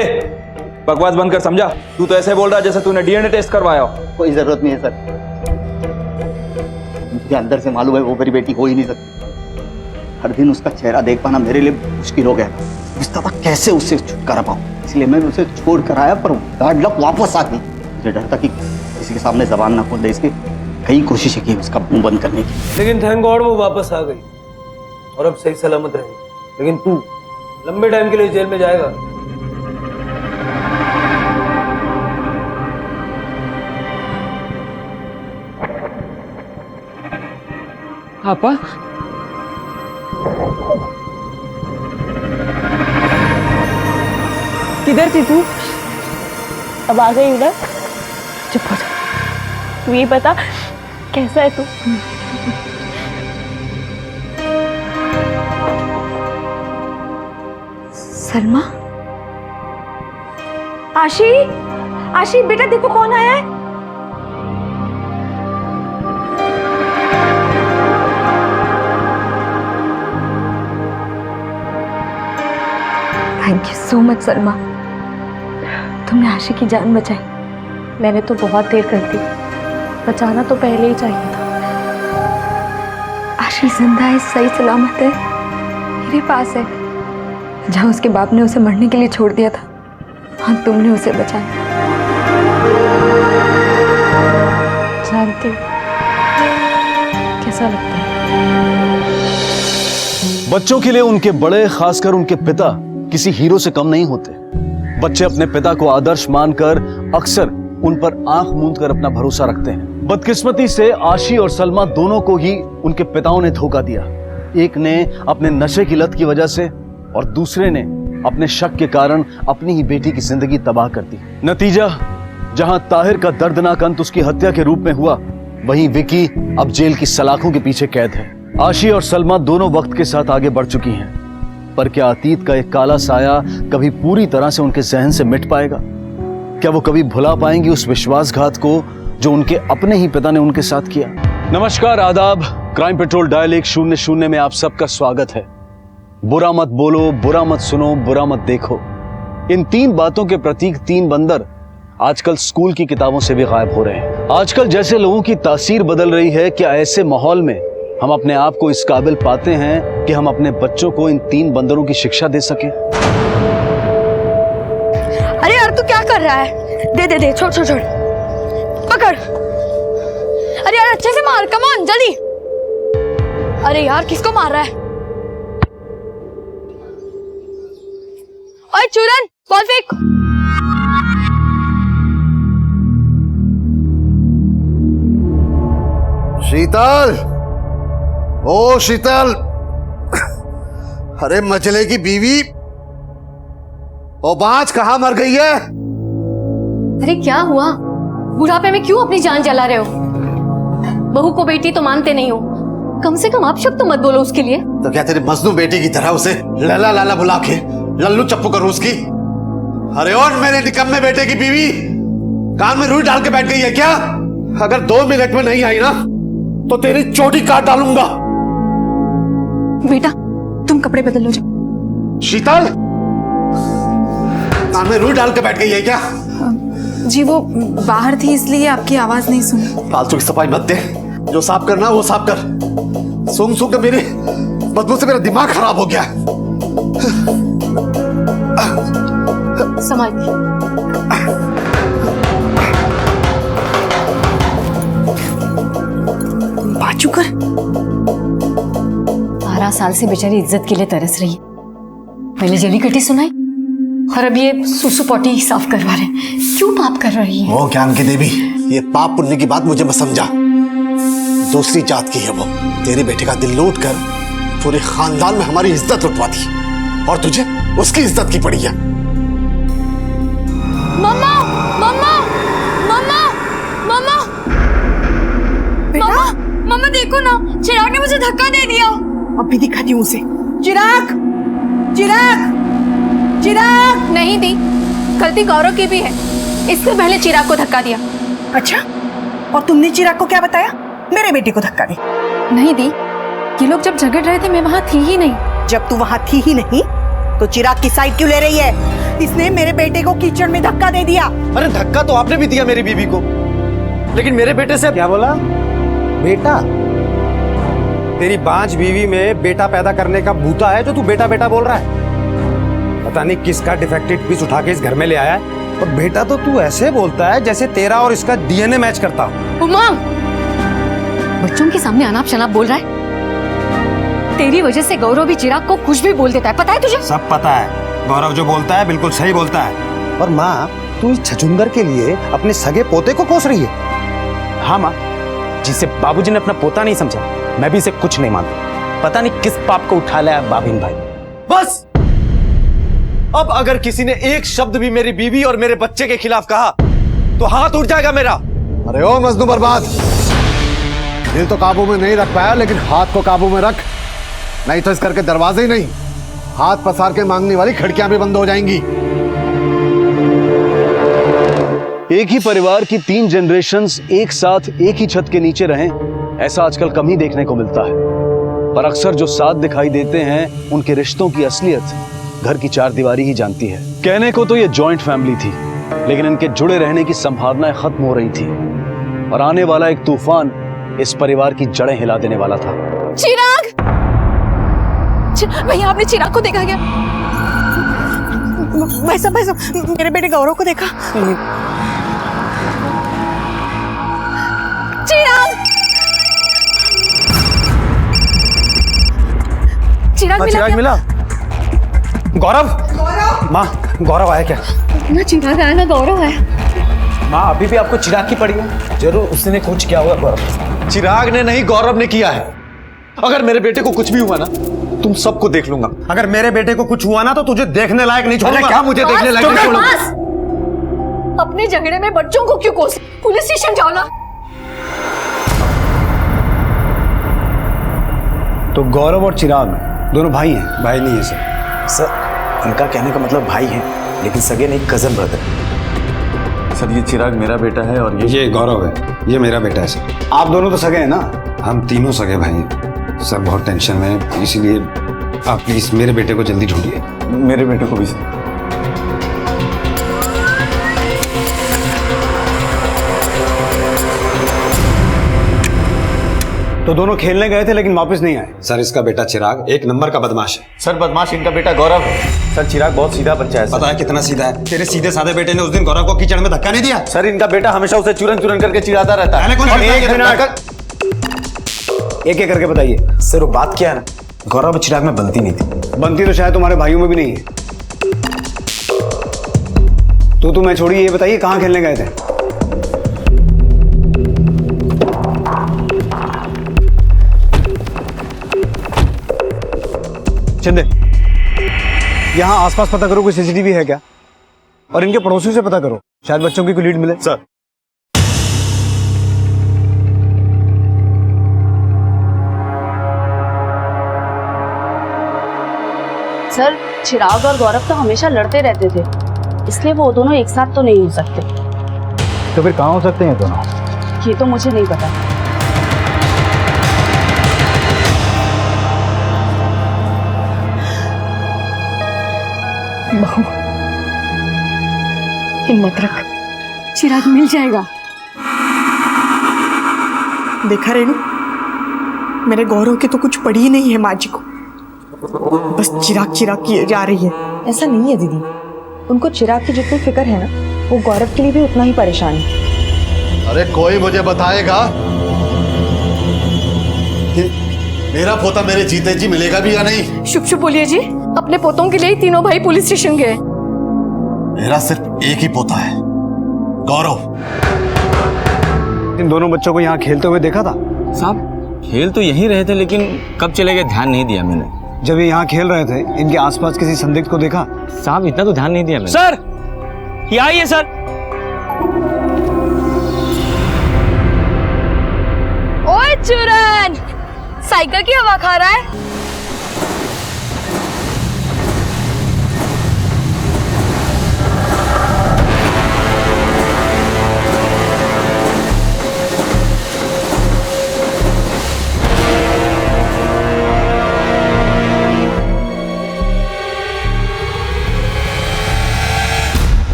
बकवास बंद कर, समझा? तू तो ऐसे बोल रहा है जैसे तूने डीएनए टेस्ट करवाया हो। कोई जरूरत नहीं है सर, मुझे अंदर से मालूम है वो मेरी बेटी हो ही नहीं सकती। हर दिन उसका चेहरा देख पाना मेरे लिए मुश्किल हो गया। पूछता था कैसे उससे छुटकारा पाऊं, इसलिए मैं उसे छोड़ कर आया, पर बैड लक वापस आ गई। मुझे डर था कि किसी के सामने जबान ना खोल दे, इसकी कई कोशिशें की उसका मुंह बंद करने की। लेकिन थैंक गॉड वो वापस आ गई और अब सही सलामत रहेगी। लेकिन तू लंबे टाइम के लिए जेल में जाएगा। पापा, किधर थी तू? अब आ गई उधर। चुप हो जा। तू ये बता कैसा है तू? सलमा, आशी, आशी बेटा देखो कौन आया है। Thank you so much Salma, तुमने आशी की जान बचाई। मैंने तो बहुत देर कर दी, बचाना तो पहले ही चाहिए था। आशी जिंदा है, सही सलामत है, मेरे पास है। जहाँ उसके बाप ने उसे मरने के लिए छोड़ दिया था, हाँ तुमने उसे बचाया। जानती हूँ कैसा लगता है। बच्चों के लिए उनके बड़े, खासकर उनके पिता, किसी हीरो से कम नहीं होते। बच्चे अपने पिता को आदर्श मानकर अक्सर उन पर आंख मूंद कर अपना भरोसा रखते हैं। बदकिस्मती से आशी और सलमा दोनों को ही उनके पिताओं ने धोखा दिया। एक ने अपने नशे की लत की वजह से और दूसरे ने अपने शक के कारण अपनी ही बेटी की जिंदगी तबाह कर दी। नतीजा, जहां ताहिर का दर्दनाक अंत उसकी हत्या के रूप में हुआ, वहीं विकी अब जेल की सलाखों के पीछे कैद है। आशी और सलमा दोनों वक्त के साथ आगे बढ़ चुकी हैं, पर क्या अतीत का एक काला साया कभी पूरी तरह से उनके जहन से मिट पाएगा? क्या वो कभी भुला पाएंगी उस विश्वासघात को जो उनके अपने ही पिता ने उनके साथ किया? नमस्कार, आदाब। क्राइम पेट्रोल डायल 100 में आप सबका स्वागत है। बुरा मत बोलो, बुरा मत सुनो, बुरा मत देखो, इन 3 बातों के प्रतीक 3 बंदर आजकल स्कूल की किताबों से भी गायब हो रहे हैं। आजकल जैसे लोगों की तासीर बदल रही है, क्या ऐसे माहौल में हम अपने आप को इस काबिल पाते हैं कि हम अपने बच्चों को इन 3 बंदरों की शिक्षा दे सके? अरे यार तू क्या कर रहा है? दे दे दे, छोड़ छोड़ छोड़, पकड़। अरे यार अच्छे से मार, कम ऑन जल्दी। अरे यार किसको मार रहा है? ओए चूरन, बॉल फेंक। शीतल, ओ शीतल, अरे मचले की बीवी, ओ बाज कहाँ मर गई है? अरे क्या हुआ? बुढ़ापे में क्यों अपनी जान जला रहे हो? बहू को बेटी तो मानते नहीं हो, कम से कम आप शब्द तो मत बोलो उसके लिए। तो क्या तेरे मजनू बेटी की तरह उसे लला लाला बुला के लल्लू चप्पू करूं उसकी? अरे और मेरे निकम्मे बेटे की बीवी कान में रुई डाल के बैठ गई है क्या? अगर 2 मिनट में नहीं आई ना तो तेरी चोटी काट डालूंगा। बेटा तुम कपड़े बदल लो। शीतल, कान में रुई डाल के बैठ गई है क्या? जी वो बाहर थी इसलिए आपकी आवाज नहीं सुनी। फालतू की सफाई मत दे, जो साफ करना वो साफ कर। सूंघ सूंघ के मेरी बदबू से मेरा दिमाग खराब हो गया। संभाल। बाजू कर। 12 साल से बेचारी इज्जत के लिए तरस रही है। पहले जली कटी सुनाई और अब ये सुसु पॉटी साफ करवा रहे। क्यों पाप कर रही है? वो ज्ञान की देवी, ये पाप पुण्य की बात मुझे मत समझा। दूसरी जात की है वो। तेरे बेटे का दिल लूट कर पूरे खानदान में हमारी इज्जत लुटवा दी और तुझे उसकी इज्जत की पड़ी है। मम्मा, मम्मा, मम्मा, मम्मा, मम्मा, मम्मा देखो ना, चिराग ने मुझे धक्का दे दिया। अभी दिखाती हूँ उसे। चिराग, चिराग, चिराग। नहीं दी, गलती गौरव की भी है। इसने पहले चिराग को धक्का दिया। अच्छा, और तुमने चिराग को क्या बताया? मेरे बेटे को धक्का दे। नहीं दी, ये लोग जब झगड़ रहे थे मैं वहां थी ही नहीं। जब तू वहां थी ही नहीं तो चिराग की साइड क्यों ले रही है? इसने मेरे बेटे को कीचड़ में धक्का दे दिया। अरे धक्का तो आपने भी दिया मेरी बीवी को, लेकिन मेरे बेटे से क्या बोला? बेटा? तेरी बांझ बीवी में बेटा पैदा करने का भूता है जो तू बेटा बेटा बोल रहा है। पता नहीं किसका डिफेक्टेड पीस उठा के इस घर में ले आया है, और बेटा तो तू ऐसे बोलता है जैसे तेरा और इसका डीएनए मैच करता हो। उमा, बच्चों के सामने अनाप शनाप बोल रहा है। तेरी वजह से गौरव भी चिराग को कुछ भी बोल देता है, पता है तुझे? सब पता है, गौरव जो बोलता है बिल्कुल सही बोलता है। और माँ, तू इस छछुंदर के लिए अपने सगे पोते को कोस रही है। हाँ माँ, जिसे बाबूजी ने अपना पोता नहीं समझा, मैं भी इसे कुछ नहीं मानता। पता नहीं किस पाप को उठा लाया बाबिन भाई। बस अब अगर किसी ने एक शब्द भी मेरी बीवी और मेरे बच्चे के खिलाफ कहा तो हाथ उठ जाएगा मेरा। अरे ओ मजनू बर्बाद, दिल तो काबू में नहीं रख पाया, लेकिन हाथ को काबू में रख, नहीं तो इस घर के दरवाजे ही नहीं, हाथ पसार के मांगने वाली खिड़कियां भी बंद हो जाएंगी। एक ही परिवार की 3 जनरेशन्स एक साथ एक ही छत के नीचे रहें, ऐसा आजकल कम ही देखने को मिलता है। पर अक्सर जो साथ दिखाई देते हैं, उनके रिश्तों की असलियत घर की 4 दीवारी ही जानती है। कहने को तो ये जॉइंट फैमिली थी, लेकिन इनके जुड़े रहने की संभावनाएं खत्म हो रही थी, और आने वाला एक तूफान इस परिवार की जड़ें हिला देने वाला था। चिराग! भैया, आपने चिराग को देखा क्या? भाई साहब मेरे बेटे गौरव को देखा। चिराग! चिराग मिला? गौरव? माँ, गौरव आया क्या? ना चिराग आया ना गौरव आया। माँ, अभी भी आपको चिराग की पड़ी है? जरूर उसने कुछ किया होगा गौरव। चिराग ने नहीं, गौरव ने किया है। अगर मेरे बेटे को कुछ भी हुआ ना, तुम सबको देख लूंगा। अगर मेरे बेटे को कुछ हुआ ना तो तुझे देखने लायक नहीं छोड़ूंगा। क्या मुझे देखने लायक नहीं छोड़ूंगा? अपने झगड़े में बच्चों को क्यों कोस? पुलिस स्टेशन जाओ ना। तो गौरव और चिराग दोनों भाई हैं? भाई नहीं है सर। सर, इनका कहने का मतलब भाई हैं, लेकिन सगे नहीं, कजन ब्रदर। सर, ये चिराग मेरा बेटा है और ये गौरव है, ये मेरा बेटा है सर। आप दोनों तो सगे हैं ना? हम तीनों सगे भाई हैं सर। बहुत टेंशन में है, इसीलिए आप प्लीज मेरे बेटे को जल्दी ढूंढिए। मेरे बेटे को भी सर। तो दोनों खेलने गए थे लेकिन वापस नहीं आए। सर, इसका बेटा चिराग एक नंबर का बदमाश है। सर, बदमाश इनका बेटा गौरव है। सर, चिराग बहुत सीधा बच्चा है। पता है कितना सीधा है? तेरे सीधे साधे बेटे ने उस दिन गौरव को कीचड़ में धक्का नहीं दिया। सर, इनका बेटा हमेशा उसे चुरन चुरन करके चिढ़ाता रहता है। एक एक करके बताइए। सर, वो बात क्या है ना, गौरव और चिराग में बनती नहीं थी। बनती तो शायद तुम्हारे भाइयों में भी नहीं है। तो मैं छोड़िए, ये बताइए कहाँ खेलने गए थे? चंदे, यहाँ आसपास पता करो कोई सीसीटीवी है क्या, और इनके पड़ोसियों से पता करो, शायद बच्चों की कोई लीड मिले। सर, सर, चिराग और गौरव तो हमेशा लड़ते रहते थे, इसलिए वो दोनों एक साथ तो नहीं हो सकते। तो फिर कहाँ हो सकते हैं दोनों? ये तो मुझे नहीं पता। बहू, हिम्मत रख, चिराग मिल जाएगा। देखा रेनू, मेरे गौरव की तो कुछ पड़ी ही नहीं है माँ जी को, बस चिराग चिराग किए जा रही है। ऐसा नहीं है दीदी, उनको चिराग की जितनी फिक्र है ना, वो गौरव के लिए भी उतना ही परेशान है। अरे कोई मुझे बताएगा कि मेरा पोता मेरे जीते जी मिलेगा भी या नहीं? शुभ शुभ बोलिए जी, अपने पोतों के लिए ही तीनों भाई पुलिस स्टेशन गए। मेरा सिर्फ एक ही पोता है, गौरव। इन दोनों बच्चों को यहाँ खेलते हुए देखा था? साहब, खेल तो यहीं रहे थे, लेकिन कब चले गए ध्यान नहीं दिया मैंने। जब ये यहाँ खेल रहे थे, इनके आसपास किसी संदिग्ध को देखा? साहब, इतना तो ध्यान नहीं दिया मैंने। सर, ये आइए सर। ओए चुरन, साइकिल की हवा खा रहा है?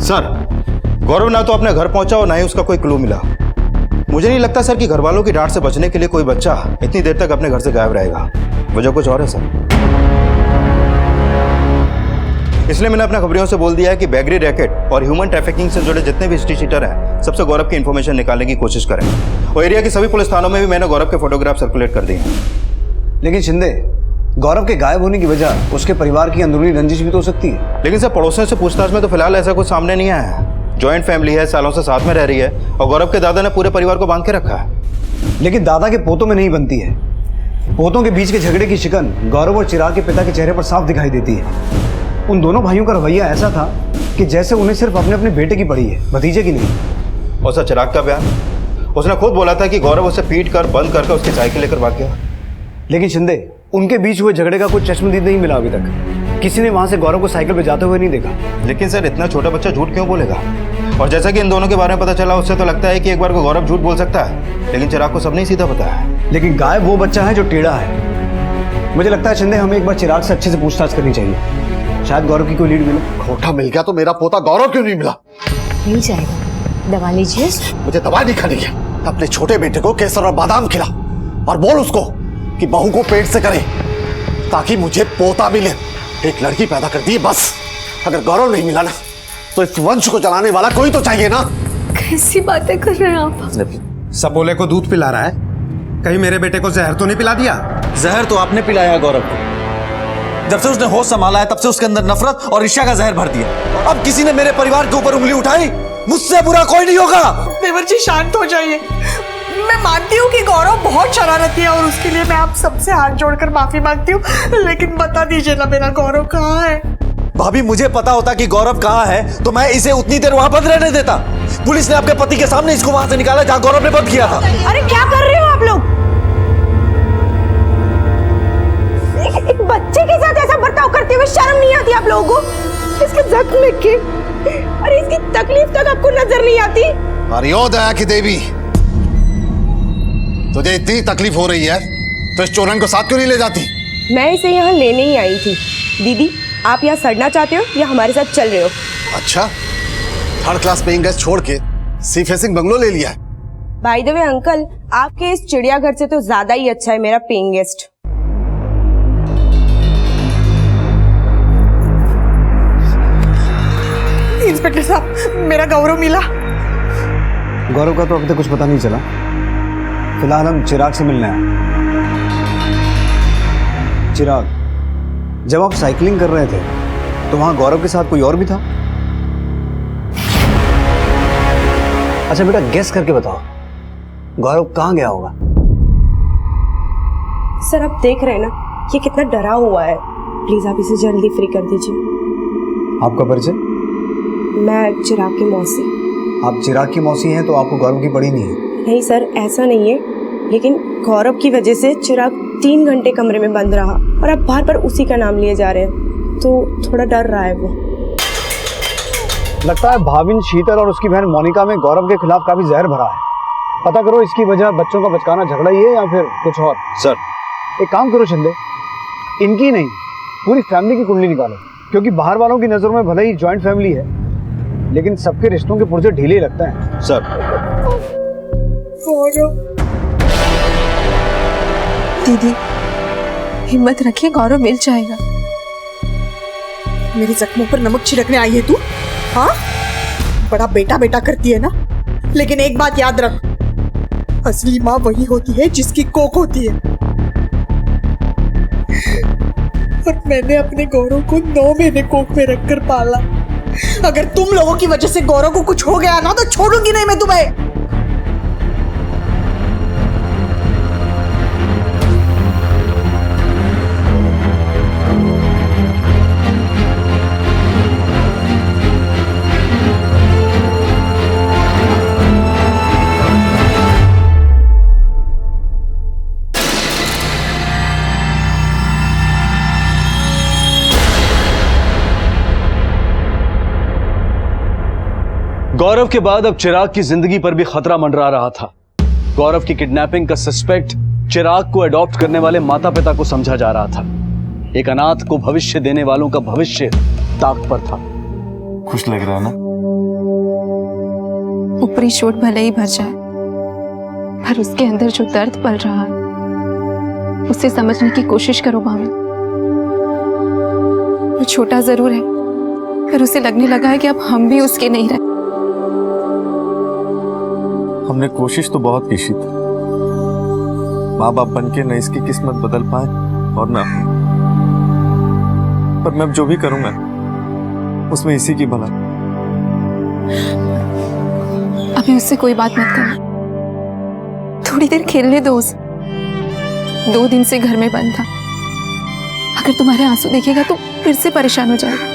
सर, गौरव ना तो अपने घर पहुंचा और ना ही उसका कोई क्लू मिला। मुझे नहीं लगता सर कि घर वालों की डांट से बचने के लिए कोई बच्चा इतनी देर तक अपने घर से गायब रहेगा। वजह कुछ और है सर। इसलिए मैंने अपने खबरियों से बोल दिया है कि बैगरी रैकेट और ह्यूमन ट्रैफिकिंग से जुड़े जितने भी हिस्ट्री शीटर हैं, सबसे गौरव की इन्फॉर्मेशन निकालने की कोशिश करें। और एरिया के सभी पुलिस थानों में भी मैंने गौरव के फोटोग्राफ सर्कुलेट कर दिए हैं। लेकिन शिंदे, गौरव के गायब होने की वजह उसके परिवार की अंदरूनी रंजिश भी तो हो सकती है। लेकिन सर, पड़ोसियों से पूछताछ में तो फिलहाल ऐसा कुछ सामने नहीं आया है। जॉइंट फैमिली है, सालों से साथ में रह रही है और गौरव के दादा ने पूरे परिवार को बांध के रखा है। लेकिन दादा के पोतों में नहीं बनती है। पोतों के बीच के झगड़े की शिकन गौरव और चिराग के पिता के चेहरे पर साफ दिखाई देती है। उन दोनों भाइयों का रवैया ऐसा था कि जैसे उन्हें सिर्फ अपने अपने बेटे की पड़ी है, भतीजे की नहीं। और सर, चिराग का बयान, उसने खुद बोला था कि गौरव उसे पीट कर बंद करके उसकी साइकिल लेकर भाग गया। लेकिन शिंदे, उनके बीच हुए झगड़े का कोई चश्मदीद नहीं मिला अभी तक। किसी ने वहां से गौरव को साइकिल पे जाते हुए नहीं देखा। लेकिन सर, इतना छोटा बच्चा झूठ क्यों बोलेगा? और जैसा कि इन दोनों के बारे में पता चला, उससे तो लगता है कि एक बार को गौरव झूठ बोल सकता है, लेकिन चिराग को सब नहीं सीधा पता है। लेकिन गायब वो बच्चा है जो टेढ़ा है। मुझे लगता है शिंदे, हमें एक बार चिराग से अच्छे से पूछताछ करनी चाहिए। शायद गौरव की कोई लीड मिले। खोटा मिल गया तो मेरा पोता गौरव क्यों नहीं मिला? मिल जाएगा, दवा लीजिए। मुझे दवा नहीं खानी है। अपने छोटे बेटे को केसर और बादाम खिला और बोल उसको कि बहू को पेट से करे ताकि मुझे पोता मिले। एक लड़की पैदा कर दी बस। अगर गौरव नहीं मिला ना तो इस वंश को चलाने वाला कोई तो चाहिए ना। कैसी बातें कर रहे हैं आप? सपोले को दूध पिला रहा है, कहीं मेरे बेटे को जहर तो नहीं पिला दिया? जहर तो आपने पिलाया गौरव को। जब से उसने होश संभाला है तब से उसके अंदर नफरत और ईर्ष्या का जहर भर दिया। अब किसी ने मेरे परिवार के ऊपर उंगली उठाई, मुझसे बुरा कोई नहीं होगा। देवर जी, शांत हो जाइए। मैं मानती हूँ कि गौरव बहुत शरारती है और उसके लिए मैं आप सबसे हाथ जोड़कर माफी मांगती हूँ, लेकिन बता दीजिए ना मेरा गौरव कहाँ है? भाभी, मुझे पता होता कि गौरव कहाँ है तो मैं इसे उतनी देर वहां बंद रहने देता। पुलिस ने आपके पति के सामने इसको वहां से निकाला जहां गौरव ने बंद किया था। अरे क्या कर रहे हो आप लोग? एक बच्चे के साथ ऐसा बर्ताव करते हुए शर्म नहीं आती आप लोगों को? इसके जख्म में के, अरे इसकी तकलीफ तक आपको नजर नहीं आती? अरे ओ दया की देवी, तुझे इतनी तकलीफ हो रही है तो इस चोरन को साथ क्यों नहीं ले जाती? मैं इसे यहाँ लेने ही आई थी। दीदी, आप यहाँ सड़ना चाहते हो या हमारे साथ चल रहे हो? अच्छा, थर्ड क्लास पेइंग गेस्ट छोड़ के सी फेसिंग बंगलो ले लिया है। बाय द वे अंकल, आपके इस चिड़ियाघर से तो ज्यादा ही अच्छा है मेरा पेइंग गेस्ट। इंस्पेक्टर साहब, मेरा गौरव मिला? गौरव का तो अभी तक कुछ पता नहीं चला। फिलहाल हम चिराग से मिलने आए। चिराग, जब आप साइकिलिंग कर रहे थे तो वहां गौरव के साथ कोई और भी था? अच्छा बेटा, गेस करके बताओ, गौरव कहाँ गया होगा? सर, आप देख रहे हैं ना ये कितना डरा हुआ है। प्लीज आप इसे जल्दी फ्री कर दीजिए। आपका परिचय? मैं चिराग की मौसी। आप चिराग की मौसी हैं तो आपको गौरव की पड़ी नहीं है? नहीं सर, ऐसा नहीं है, लेकिन गौरव की वजह से चिराग 3 घंटे कमरे में बंद रहा और अब बार बार उसी का नाम लिए जा रहे हैं, तो थोड़ा डर रहा है वो। लगता है भाविन शीतल और उसकी बहन मोनिका में गौरव के खिलाफ काफी जहर भरा है। पता करो इसकी वजह बच्चों का बचकाना झगड़ा ही है या फिर कुछ और। सर, एक काम करो शिंदे, इनकी नहीं पूरी फैमिली की कुंडली निकालो, क्योंकि बाहर वालों की नजरों में भले ही जॉइंट फैमिली है लेकिन सबके रिश्तों के पुर्जे ढीले लगते हैं। सर, दीदी, हिम्मत रखिए, गौरव मिल जाएगा। मेरे जख्मों पर नमक छिड़कने आई है तू? हाँ, बड़ा बेटा बेटा करती है ना, लेकिन एक बात याद रख, असली माँ वही होती है जिसकी कोख होती है। और मैंने अपने गौरव को 9 महीने कोख में रखकर पाला। अगर तुम लोगों की वजह से गौरव को कुछ हो गया ना तो छोड़ूंगी नहीं मैं तुम्हें। गौरव के बाद अब चिराग की जिंदगी पर भी खतरा मंडरा रहा था। गौरव की किडनैपिंग का सस्पेक्ट चिराग को अडॉप्ट करने वाले माता पिता को समझा जा रहा था। एक अनाथ को भविष्य देने वालों का भविष्य ताक पर था। खुश लग रहा है ना? ऊपरी चोट भले ही भर जाए, पर उसके अंदर जो दर्द पल रहा है उसे समझने की कोशिश करो भाभी। वो छोटा जरूर है, पर उसे लगने लगा है कि अब हम भी उसके नहीं रहे। हमने कोशिश तो बहुत की शीतल, माँ बाप बनके न इसकी किस्मत बदल पाए और ना, पर मैं अब जो भी करूंगा उसमें इसी की भलाई। अभी उससे कोई बात मत करना, थोड़ी देर खेलने दो उसे। 2 दिन से घर में बंद था, अगर तुम्हारे आंसू देखेगा तो फिर से परेशान हो जाएगा।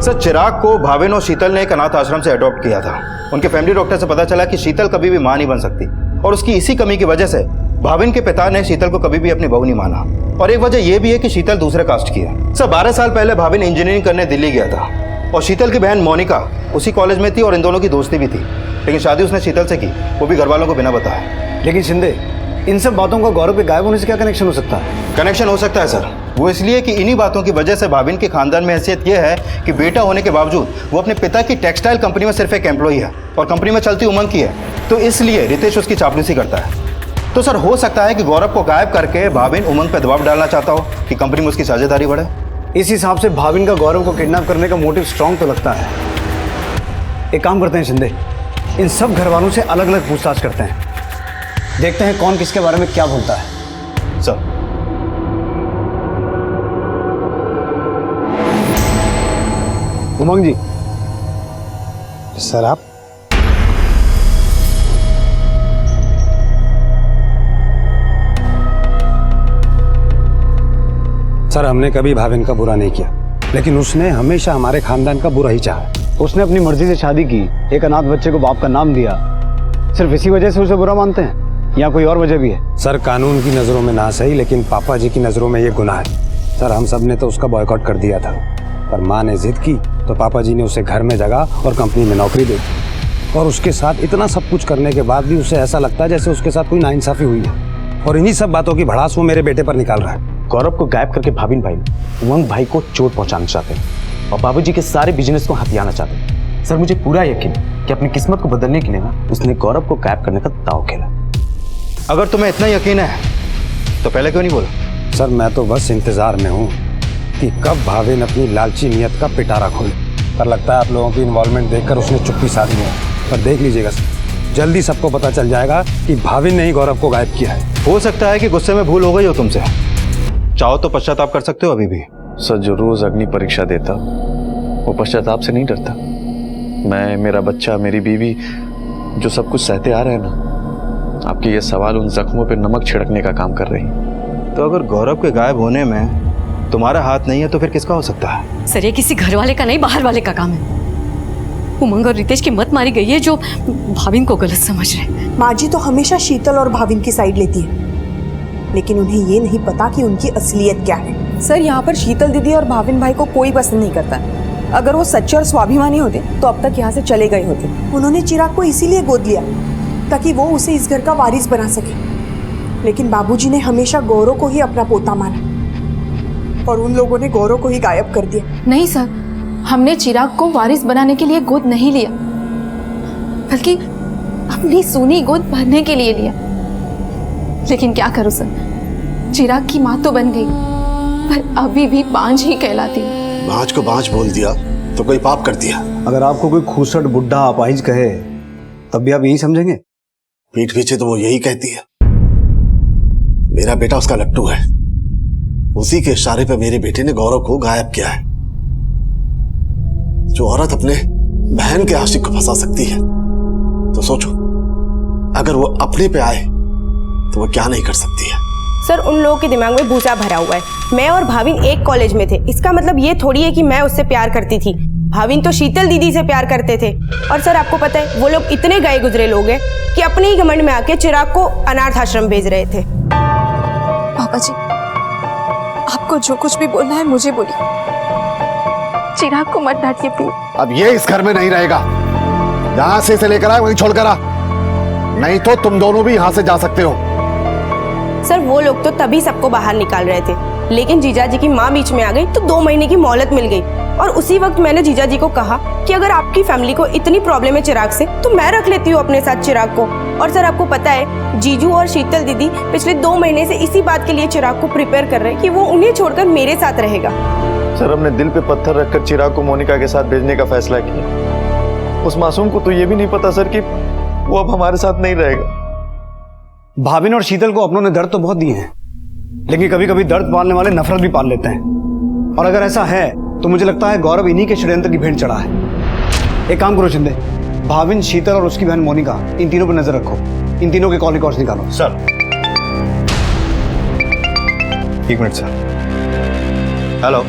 सर, चिराग को भाविन और शीतल ने एक अनाथ आश्रम से अडॉप्ट किया था। उनके फैमिली डॉक्टर से पता चला कि शीतल कभी भी मां नहीं बन सकती, और उसकी इसी कमी की वजह से भाविन के पिता ने शीतल को कभी भी अपनी बहू नहीं माना। और एक वजह यह भी है कि शीतल दूसरे कास्ट की है। सर, 12 साल पहले भाविन इंजीनियरिंग करने दिल्ली गया था, और शीतल की बहन मोनिका उसी कॉलेज में थी और इन दोनों की दोस्ती भी थी, लेकिन शादी उसने शीतल से की, वो भी घर वालों को बिना बताए। लेकिन शिंदे, इन सब बातों का गौरव के गायब होने से क्या कनेक्शन हो सकता है? कनेक्शन हो सकता है सर, वो इसलिए कि इन्हीं बातों की वजह से भाविन के खानदान में हैसियत यह है कि बेटा होने के बावजूद वो अपने पिता की टेक्सटाइल कंपनी में सिर्फ एक एम्प्लॉई है, और कंपनी में चलती उमंग की है, तो इसलिए रितेश उसकी चापलूसी करता है। तो सर, हो सकता है कि गौरव को गायब करके भाविन उमंग पर दबाव डालना चाहता हो कि कंपनी में उसकी साझेदारी बढ़े। इस हिसाब से भाविन का गौरव को किडनैप करने का मोटिव स्ट्रांग तो लगता है। एक काम करते हैं शिंदे, इन सब घर वालों से अलग अलग पूछताछ करते हैं, देखते हैं कौन किसके बारे में क्या बोलता है। सर, उमंग जी। सर, आप सर, हमने कभी भाविन का बुरा नहीं किया, लेकिन उसने हमेशा हमारे खानदान का बुरा ही चाहा। उसने अपनी मर्जी से शादी की, एक अनाथ बच्चे को बाप का नाम दिया, सिर्फ इसी वजह से उसे बुरा मानते हैं या कोई और वजह भी है? सर, कानून की नज़रों में ना सही, लेकिन पापा जी की नज़रों में ये गुनाह है। सर, हम सब ने तो उसका बॉयकॉट कर दिया था, पर माँ ने जिद की तो पापा जी ने उसे घर में जगह और कंपनी में नौकरी दे दी। और उसके साथ इतना सब कुछ करने के बाद भी उसे ऐसा लगता है जैसे उसके साथ कोई नाइंसाफी हुई है, और इन्हीं सब बातों की भड़ास वो मेरे बेटे पर निकाल रहा है। गौरव को गायब करके भाविन भाई उमंग भाई को चोट पहुंचाना चाहते हैं और बाबूजी के सारे बिजनेस को हथियाना चाहते हैं। सर, मुझे पूरा यकीन है कि अपनी किस्मत को बदलने के लिए ना उसने गौरव को गायब करने का दांव खेला। अगर तुम्हें इतना यकीन है तो पहले क्यों नहीं बोला? सर, मैं तो बस इंतजार में हूँ कि कब भाविन अपनी लालची नियत का पिटारा खोले, पर लगता है आप लोगों की इन्वॉल्वमेंट देखकर उसने चुप्पी साध ली है। पर देख लीजिएगा सर, जल्दी सबको पता चल जाएगा कि भाविन ने ही गौरव को गायब किया है। हो सकता है कि गुस्से में भूल हो गई हो तुमसे, चाहो तो पश्चाताप कर सकते हो अभी भी। सर, जो रोज अग्नि परीक्षा देता वो पश्चाताप से नहीं डरता। मैं, मेरा बच्चा, मेरी बीवी जो सब कुछ सहते आ रहे हैं ना, आपके ये सवाल उन जख्मों पे नमक छिड़कने का काम कर रही है। तो अगर गौरव के गायब होने में तुम्हारा हाथ नहीं है तो फिर किसका हो सकता है? सर, ये किसी घर वाले का नहीं, बाहर वाले का काम है। उमंग और रितेश की मत मारी गई है जो भाविन को गलत समझ रहे। माँ जी तो हमेशा शीतल और भाविन की साइड लेती है, लेकिन उन्हें ये नहीं पता कि उनकी असलियत क्या है। सर, यहाँ पर शीतल दीदी और भाविन भाई को कोई पसंद नहीं करता। अगर वो सच्चे और स्वाभिमानी होते तो अब तक यहाँ से चले गए होते। उन्होंने चिराग को इसीलिए गोद लिया ताकि वो उसे इस घर का वारिस बना सके, लेकिन बाबूजी ने हमेशा गौरव को ही अपना पोता माना और उन लोगों ने गौरव को ही गायब कर दिया। नहीं सर, हमने चिराग को वारिस बनाने के लिए गोद नहीं लिया, बल्कि अपनी सूनी गोद भरने के लिए लिया। लेकिन क्या करूं सर, चिराग की माँ तो बन गई, पर अभी भी बांझ ही कहलाती है। बांझ को बांझ बोल दिया तो कोई पाप कर दिया। अगर आपको कोई खूसट बुढ़ा अपाहिज कहे तब भी आप यही समझेंगे? पीठ पीछे तो वो यही कहती है। मेरा बेटा उसका लट्टू है, उसी के इशारे पे मेरे बेटे ने गौरव को गायब किया है। जो औरत अपने बहन के आशिक को फंसा सकती है, तो सोचो अगर वो अपने पे आए तो वो क्या नहीं कर सकती है। सर, उन लोगों के दिमाग में भूसा भरा हुआ है। मैं और भाविन एक कॉलेज में थे, इसका मतलब ये थोड़ी है कि मैं उससे प्यार करती थी। भाविन तो शीतल दीदी से प्यार करते थे। और सर, आपको पता है वो लोग इतने गए गुजरे लोग हैं कि अपने ही घमंड में आके चिराग को अनाथ आश्रम भेज रहे थे। पापा जी, आपको जो कुछ भी बोलना है मुझे बोलिए, चिराग को मत डांटिए प्लीज। अब ये इस घर में नहीं रहेगा। जहां से इसे लेकर आए वहीं छोड़कर आ, नहीं तो तुम दोनों भी यहां से जा सकते हो। सर वो लोग तो तभी सबको बाहर निकाल रहे थे, लेकिन जीजा जी की माँ बीच में आ गई तो 2 महीने की मोहलत मिल गई। और उसी वक्त मैंने जीजा जी को कहा कि अगर आपकी फैमिली को इतनी प्रॉब्लम है चिराग से तो मैं रख लेती हूँ अपने साथ चिराग को। और सर आपको पता है जीजू और शीतल दीदी पिछले 2 महीने से इसी बात के लिए चिराग को प्रिपेयर कर रहे हैं कि वो उन्हें छोड़कर मेरे साथ रहेगा। सर हमने दिल पे पत्थर रखकर चिराग को मोनिका के साथ भेजने का फैसला किया। उस मासूम को तो ये भी नहीं पता सर कि वो अब हमारे साथ नहीं रहेगा। भाविन और शीतल को अपनों ने दर्द तो बहुत दिए हैं, लेकिन कभी कभी दर्द पालने वाले नफरत भी पाल लेते हैं। और अगर ऐसा है तो मुझे लगता है गौरव इन्हीं के षड्यंत्र की भेंट चढ़ा है। एक काम करो शिंदे, भाविन, शीतल और उसकी बहन मोनिका, इन तीनों पर नजर रखो। इन तीनों के कॉल रिकॉर्ड्स निकालो। Sir 1 minute sir. हेलो,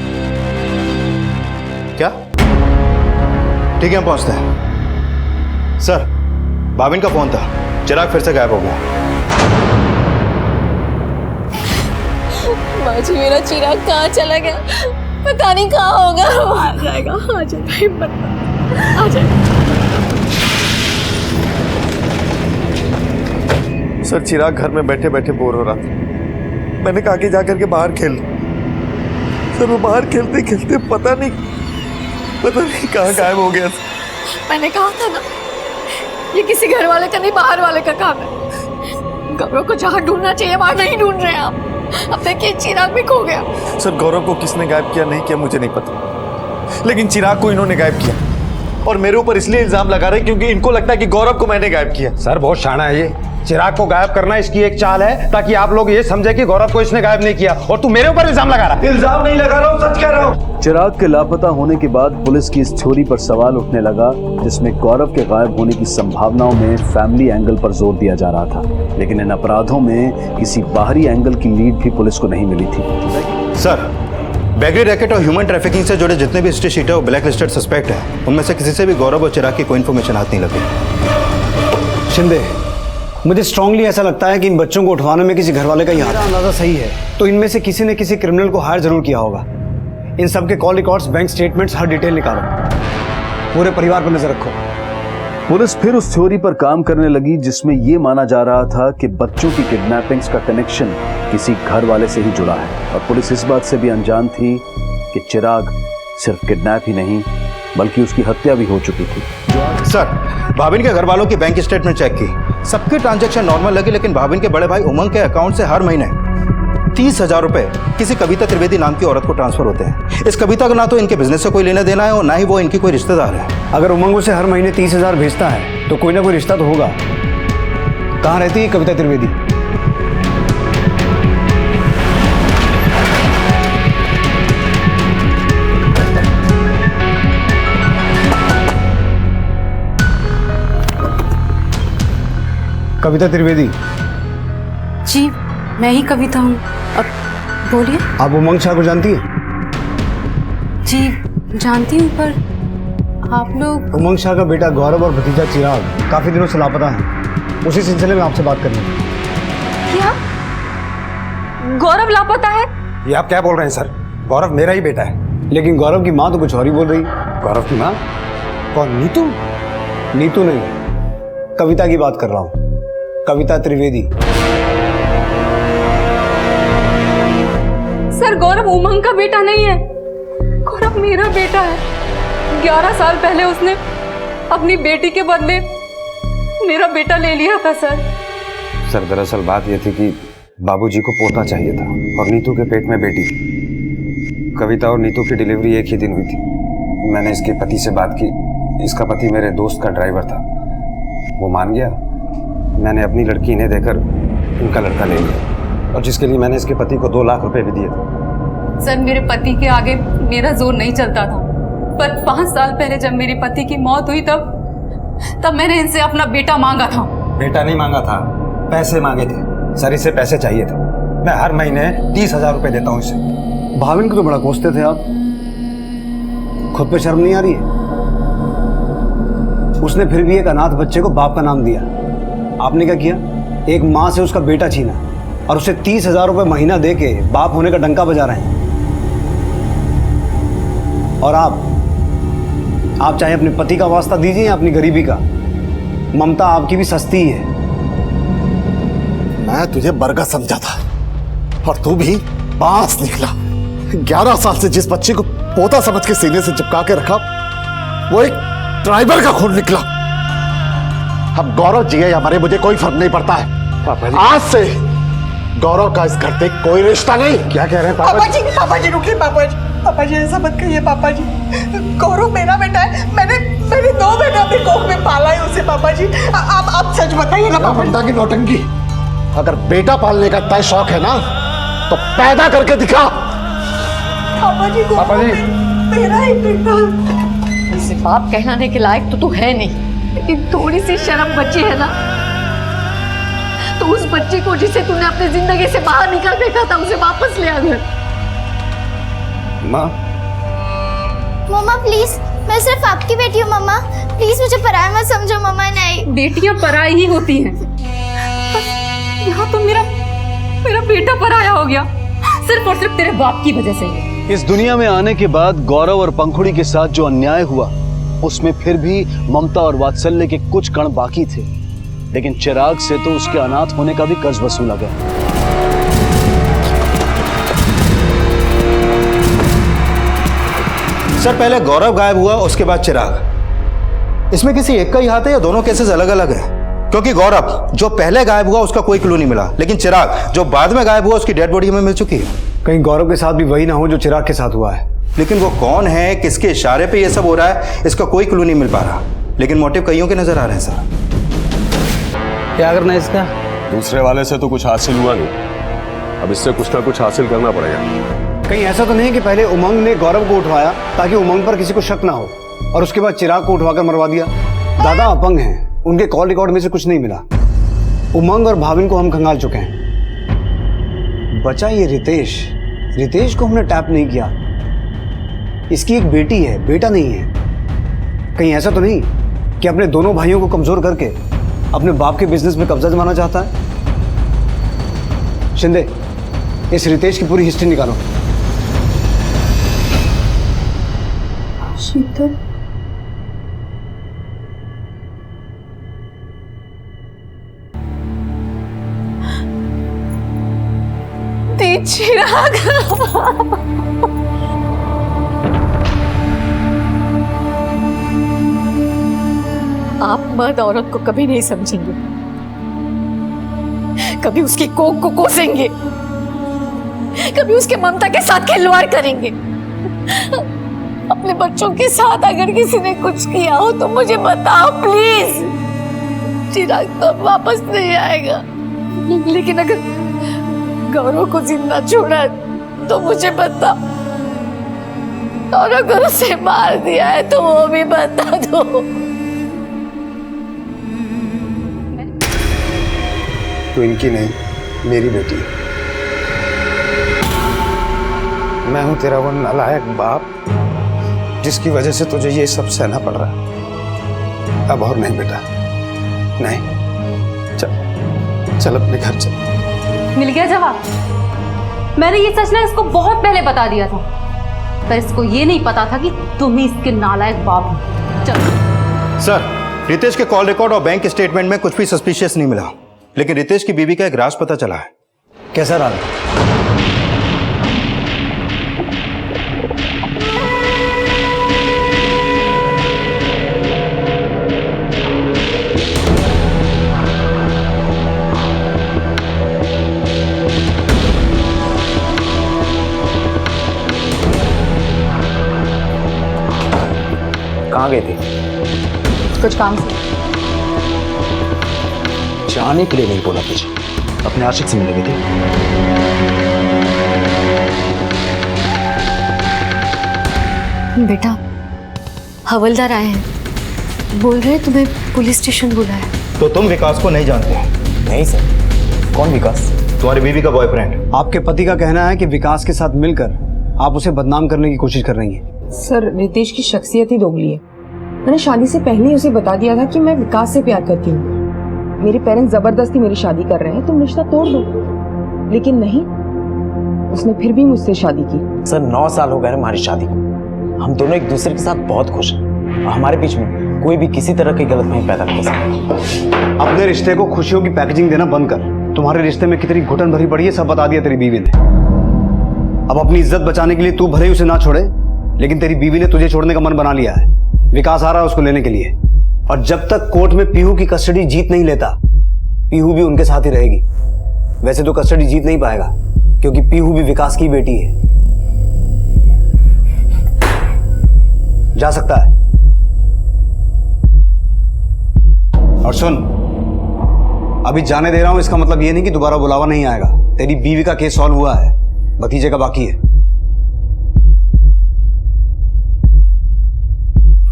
क्या? ठीक है हम पहुंचते हैं। सर भाविन का फोन था, चिराग फिर से गायब हो गया। बाजी मेरा चिराग कहाँ चला गया, पता नहीं कहाँ होगा। आ जाएगा, आ जाएगा, हिम्मत आ जाएगा। सर चिराग घर में बैठे बैठे बोर हो रहा था, मैंने कहा कि जाकर के बाहर खेल। सर वो बाहर खेलते खेलते पता नहीं कहाँ गायब हो गया। मैंने कहा था ना, ये किसी घर वाले का नहीं बाहर वाले का काम है। गौरव को जहाँ ढूंढना चाहिए वहाँ नहीं ढूंढ रहे हैं आप। अब देखिए चिराग भी खो गया। सर गौरव को किसने गायब किया नहीं किया मुझे नहीं पता, लेकिन चिराग को इन्होंने गायब किया और मेरे ऊपर इसलिए इल्जाम लगा रहे क्योंकि इनको लगता है कि गौरव को मैंने गायब किया। सर बहुत शाना है ये। चिराग को गायब करना इसकी एक चाल है ताकि आप लोग ये समझे कि गौरव को इसने गायब नहीं किया, और तू मेरे ऊपर इल्जाम लगा रहा है। इल्जाम नहीं लगा रहा हूँ, सच कह रहा हूँ। चिराग के लापता होने के बाद पुलिस की इस थ्योरी पर सवाल उठने लगा, जिसमें गौरव के गायब होने की संभावनाओं में फैमिली एंगल पर जोर दिया जा रहा था। लेकिन इन अपराधों में किसी बाहरी एंगल की लीड भी पुलिस को नहीं मिली थी। सर बैगरी रैकेट और ह्यूमन ट्रैफिकिंग से जुड़े जितने भी हिस्ट्री शीटर और ब्लैक लिस्टेड सस्पेक्ट है, उनमें से किसी से भी गौरव और चिराग की कोई इन्फॉर्मेशन हाथ नहीं लगी। शिंदे, मुझे स्ट्रांगली ऐसा लगता है कि इन बच्चों को उठवाने में किसी घर वाले का ही हाथ है। अंदाजा सही है तो इनमें से किसी ने किसी क्रिमिनल को हायर जरूर किया होगा। इन सब के कॉल रिकॉर्ड्स, बैंक स्टेटमेंट्स, हर डिटेल निकालो। पूरे परिवार पर नजर रखो। पुलिस फिर उस थ्योरी पर काम करने लगी जिसमें यह माना जा रहा था कि बच्चों की किडनैपिंग्स का कनेक्शन किसी घर वाले से ही जुड़ा है। और पुलिस इस बात से भी अनजान थी कि चिराग सिर्फ किडनैप ही नहीं बल्कि उसकी हत्या भी हो चुकी थी। सर भाविन के घर वालों की बैंक स्टेटमेंट चेक की, सबके ट्रांजैक्शन नॉर्मल लगे, लेकिन भाविन के बड़े भाई उमंग के अकाउंट से हर महीने 30,000 रुपए किसी कविता त्रिवेदी नाम की औरत को ट्रांसफर होते हैं। इस कविता का ना तो इनके बिजनेस से कोई लेना देना है और ना ही वो इनकी कोई रिश्तेदार है। अगर उमंग से हर महीने 30,000 भेजता है तो कोई ना कोई रिश्ता तो होगा। कहाँ रहती है कविता त्रिवेदी? कविता त्रिवेदी जी मैं ही कविता हूँ। अब बोलिए। आप उमंग शाह को जानती हैं? जी जानती हूँ, पर आप लोग। उमंग शाह का बेटा गौरव और भतीजा चिराग काफी दिनों से लापता हैं। उसी सिलसिले में आपसे बात करनी है। क्या गौरव लापता है? ये आप क्या बोल रहे हैं सर? गौरव मेरा ही बेटा है। लेकिन गौरव की माँ तो कुछ और ही बोल रही। गौरव की माँ? कौन? नीतू? नीतू नहीं, कविता की बात कर रहा हूँ। कविता त्रिवेदी। सर गौरव उमंग का बेटा नहीं है, गौरव मेरा बेटा है। 11 साल पहले उसने अपनी बेटी के बदले मेरा बेटा ले लिया था सर। सर दरअसल बात यह थी कि बाबूजी को पोता चाहिए था और नीतू के पेट में बेटी थी। कविता और नीतू की डिलीवरी एक ही दिन हुई थी। मैंने इसके पति से बात की। इसका पति मेरे दोस्त का ड्राइवर था, वो मान गया। मैंने अपनी लड़की इन्हें देकर इनका लड़का ले लिया, और जिसके लिए मैंने इसके पति को 2 लाख रुपए भी दिए थे। सर मेरे पति के आगे मेरा जोर नहीं चलता था, पर 5 साल पहले जब मेरे पति की मौत हुई तब मैंने इनसे अपना बेटा मांगा था। बेटा नहीं मांगा था, पैसे मांगे थे। सर इसे पैसे चाहिए थे। मैं हर महीने 30,000 रुपए देता हूँ इसे। भाविन को तो बड़ा कोसते थे आप, खुद पे शर्म नहीं आ रही है? उसने फिर भी एक अनाथ बच्चे को बाप का नाम दिया। आपने क्या किया? एक माँ से उसका बेटा छीना और उसे 30,000 रुपए महीना देके बाप होने का डंका बजा रहे हैं। और आप चाहे अपने पति का वास्ता दीजिए या अपनी गरीबी का, ममता आपकी भी सस्ती ही है। मैं तुझे बरगद समझा था और तू भी बांस निकला। 11 साल से जिस बच्चे को पोता समझ के सीने से चिपका के रखा, वो एक ड्राइवर का खून निकला। अब गौरव जिए या मरे मुझे कोई फर्क नहीं पड़ता है। आज से गौरव का इस घर से कोई रिश्ता नहीं। क्या कह रहे हैं पापा जी? पापा जी रुकिए, पापा जी ऐसा मत कहिए पापा जी। गौरव मेरा बेटा है, मैंने 2 महीने अपनी कोख में पाला है उसे। पापा जी आप सच बताइए ना पापा जी। की नौटंकी, अगर बेटा पालने का तय शौक है ना तो पैदा करके दिखा। पापा जी मेरा ही बेटा। इसे बाप कहलाने के लायक तो तू है नहीं, लेकिन थोड़ी सी शर्म बची है ना, तो उस बच्चे को जिसे तूने अपनी जिंदगी से बाहर निकाल फेंका था उसे वापस ले आ घर। माँ मम्मा प्लीज, मैं सिर्फ आपकी बेटी हूँ मम्मा, प्लीज मुझे पराया मत समझो मम्मा। नहीं, बेटियां पराई ही होती हैं। यहाँ तो मेरा बेटा पराया हो गया, सिर्फ और सिर्फ तेरे बाप की वजह से। इस दुनिया में आने के बाद गौरव और पंखुड़ी के साथ जो अन्याय हुआ उसमें फिर भी ममता और वात्सल्य के कुछ कण बाकी थे, लेकिन चिराग से तो उसके अनाथ होने का भी कर्ज वसूला गया। सर पहले गौरव गायब हुआ, उसके बाद चिराग। इसमें किसी एक का ही हाथ है या दोनों केसेस अलग अलग है? क्योंकि गौरव जो पहले गायब हुआ उसका कोई क्लू नहीं मिला, लेकिन चिराग जो बाद में गायब हुआ उसकी डेड बॉडी हमें मिल चुकी है। कहीं गौरव के साथ भी वही ना हो जो चिराग के साथ हुआ है। लेकिन वो कौन है, किसके इशारे पे ये सब हो रहा है, इसका कोई क्लू नहीं मिल पा रहा, लेकिन मोटिव कईयों के नजर आ रहे हैं सर। क्या करना है इसका? दूसरे वाले से तो कुछ हासिल हुआ नहीं, अब इससे कुछ ना कुछ हासिल करना पड़ेगा। कहीं ऐसा तो नहीं कि पहले उमंग ने गौरव को उठवाया ताकि उमंग पर किसी को शक ना हो, और उसके बाद चिराग को उठवाकर मरवा दिया? दादा अपंग हैं, उनके कॉल रिकॉर्ड में से कुछ नहीं मिला। उमंग और भाविन को हम खंगाल चुके हैं। बचा ये रितेश को हमने टैप नहीं किया। इसकी एक बेटी है, बेटा नहीं है। कहीं ऐसा तो नहीं कि अपने दोनों भाइयों को कमजोर करके अपने बाप के बिजनेस में कब्जा जमाना चाहता है? शिंदे, इस रितेश की पूरी हिस्ट्री निकालो। शीतल, चिराग, आप मर्द औरत को कभी नहीं समझेंगे, कभी उसकी कोख को कोसेंगे, कभी उसके ममता के साथ खिलवाड़ करेंगे। अपने बच्चों के साथ अगर किसी ने कुछ किया हो तो मुझे बताओ प्लीज। चिराग तो वापस नहीं आएगा, लेकिन अगर गौरव को जिंदा छोड़ा तो मुझे बता, और अगर उसे मार दिया है तो वो भी बता दो। तो इनकी नहीं, मेरी बेटी। मैं हूं तेरा वो नालायक बाप जिसकी वजह से तुझे ये सब सहना पड़ रहा है। अब और नहीं बेटा, नहीं। चल अपने घर चल। मिल गया जवाब। मैंने ये सच ना इसको बहुत पहले बता दिया था, पर इसको ये नहीं पता था कि तुम ही इसके नालायक बाप हो। चलो। सर, रितेश के कॉल रिकॉर्ड और बैंक स्टेटमेंट में कुछ भी सस्पिशियस नहीं मिला, लेकिन रितेश की बीवी का एक राज पता चला है। कैसा राज? कहाँ गए थे? कुछ काम से। जाने के लिए नहीं बोला तुझे, अपने आशिक से मिले थे। बेटा, हवलदार आए हैं, बोल रहे तुम्हें पुलिस स्टेशन बुलाया। तो तुम विकास को नहीं जानते? नहीं सर। कौन विकास? तुम्हारी बीवी का बॉयफ्रेंड। आपके पति का कहना है कि विकास के साथ मिलकर आप उसे बदनाम करने की कोशिश कर रही हैं। सर, रितेश की शख्सियत ही दोगली है। मैंने शादी से पहले ही उसे बता दिया था कि मैं विकास से प्यार करती हूँ। मेरे पेरेंट्स जबरदस्ती मेरी शादी कर रहे हैं, तुम रिश्ता तोड़ दो। लेकिन नहीं, उसने फिर भी मुझसे शादी की। सर 9 साल हो गए हमारी शादी को, हम दोनों एक दूसरे के साथ बहुत खुश हैं। हमारे बीच में कोई भी किसी तरह की गलतफहमी पैदा नहीं कर सकता। अपने रिश्ते को खुशियों की पैकेजिंग देना बंद कर। तुम्हारे रिश्ते में कितनी घुटन भरी पड़ी है सब बता दिया तेरी बीवी ने। अब अपनी इज्जत बचाने के लिए तू भले ही उसे ना छोड़े, लेकिन तेरी बीवी ने तुझे छोड़ने का मन बना लिया है। विकास आ रहा है उसको लेने के लिए, और जब तक कोर्ट में पीहू की कस्टडी जीत नहीं लेता, पीहू भी उनके साथ ही रहेगी। वैसे तो कस्टडी जीत नहीं पाएगा, क्योंकि पीहू भी विकास की बेटी है। जा सकता है। और सुन, अभी जाने दे रहा हूं, इसका मतलब ये नहीं कि दोबारा बुलावा नहीं आएगा। तेरी बीवी का केस सॉल्व हुआ है, भतीजे का बाकी है।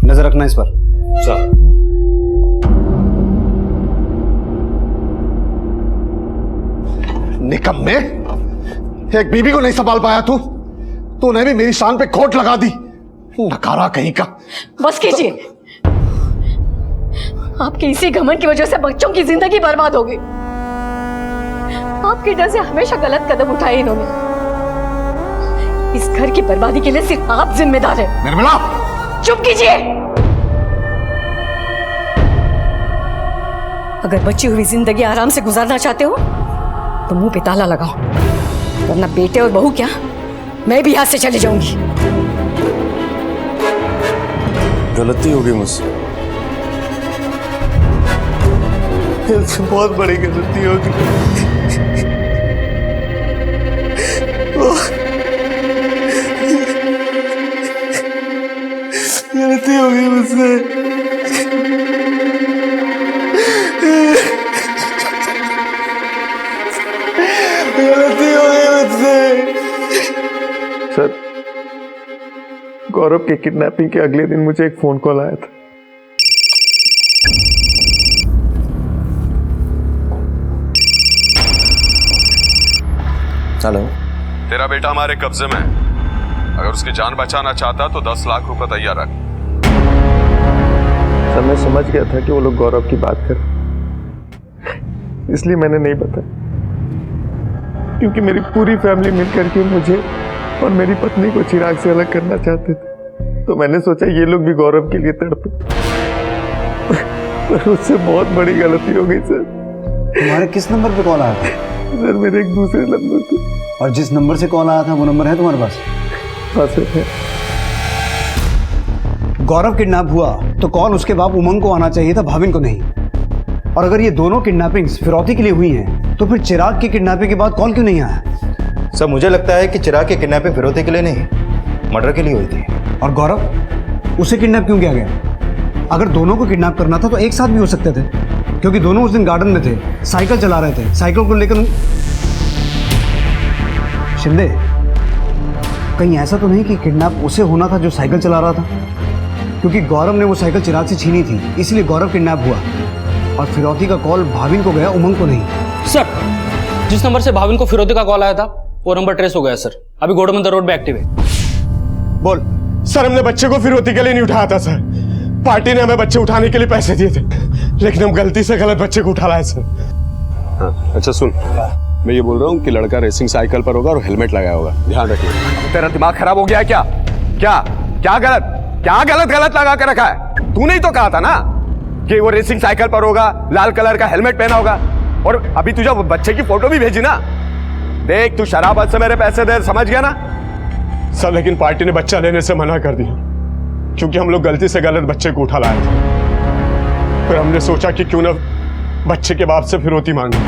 नजर रखना इस पर। सर। निकम्मे, एक बीवी को नहीं संभाल पाया तूने भी मेरी शान पे खोट लगा दी, नकारा कहीं का। बस कीजिए, आपके इसी घमंड की वजह से बच्चों की जिंदगी बर्बाद हो गई। आपके डर से हमेशा गलत कदम उठाए इन्होंने। इस घर की बर्बादी के लिए सिर्फ आप जिम्मेदार हैं। निर्मला, चुप कीजिए। अगर बची हुई जिंदगी आराम से गुजारना चाहते हो तो मुंह पे ताला लगाओ, वरना बेटे और बहू क्या, मैं भी यहाँ से चली जाऊंगी। गलती हो गई मुझसे, बहुत बड़ी गलती हो गई। गलती हो गई मुझसे। गलती हो गई मुझसे। सर, गौरव के किडनैपिंग के अगले दिन मुझे एक फोन कॉल आया था। हेलो, तेरा बेटा हमारे कब्जे में है। अगर उसकी जान बचाना चाहता तो 10 लाख रुपए तैयार रख। सर, मैं समझ गया था कि वो लोग गौरव की बात कर, इसलिए मैंने नहीं बताया, क्योंकि मेरी पूरी फैमिली मिलकर के मुझे और मेरी पत्नी को चिराग से अलग करना चाहते थे। तो मैंने सोचा ये लोग भी गौरव के लिए तड़पे, पर उससे बहुत बड़ी गलती हो गई सर। तुम्हारे किस नंबर पे कॉल आया था? सर, मेरे एक दूसरे नंबर पे। और जिस नंबर से कॉल आया था वो नंबर है तुम्हारे पास? हाँ सर, है। गौरव किडनैप हुआ तो कॉल उसके बाप उमंग को आना चाहिए था, भाविन को नहीं। और अगर ये दोनों किडनैपिंग्स फिरौती के लिए हुई हैं, तो फिर चिराग की किडनैपिंग के बाद कॉल क्यों नहीं आया? सर, मुझे लगता है कि चिराग की किडनैपिंग फिरौती के लिए नहीं, मर्डर के लिए हुई थी। और गौरव, उसे किडनैप क्यों किया गया? अगर दोनों को किडनैप करना था तो एक साथ भी हो सकते थे, क्योंकि दोनों उस दिन गार्डन में थे, साइकिल चला रहे थे। साइकिल को लेकर शिंदे, कहीं ऐसा तो नहीं कि किडनैप उसे होना था जो साइकिल चला रहा था? क्योंकि गौरव ने वो साइकिल चिराग से छीनी थी, इसलिए गौरव किडनैप हुआ। और फिरौती का कॉल भाविन को गया, उमंग को नहीं। सर, जिस नंबर से भाविन को फिरौती का कॉल आया था वो नंबर ट्रेस हो गया सर। अभी गोडमंदर रोड पे एक्टिव है। बोल। सर, हमने बच्चे को फिरौती के लिए नहीं उठाया था सर। पार्टी ने हमें बच्चे उठाने के लिए पैसे दिए थे, लेकिन हम गलती से गलत बच्चे को उठा लाए सर। हाँ, अच्छा सुन, मैं ये बोल रहा हूँ कि लड़का रेसिंग साइकिल पर होगा और हेलमेट लगाया होगा, ध्यान रखिए। तेरा दिमाग खराब हो गया है क्या? क्या क्या गलत लगा के रखा है? तूने ही तो कहा था ना कि वो रेसिंग साइकिल पर होगा, लाल कलर का हेलमेट पहना होगा। और अभी तुझे बच्चे की फोटो भी भेजी ना। देख, तू शराबत से मेरे पैसे दे, समझ गया ना? सर, लेकिन पार्टी ने बच्चा लेने से मना कर दिया, क्योंकि हम लोग गलती से गलत बच्चे को उठा लाए थे। फिर हमने सोचा कि क्यों ना बच्चे के बाप से फिरौती मांगे,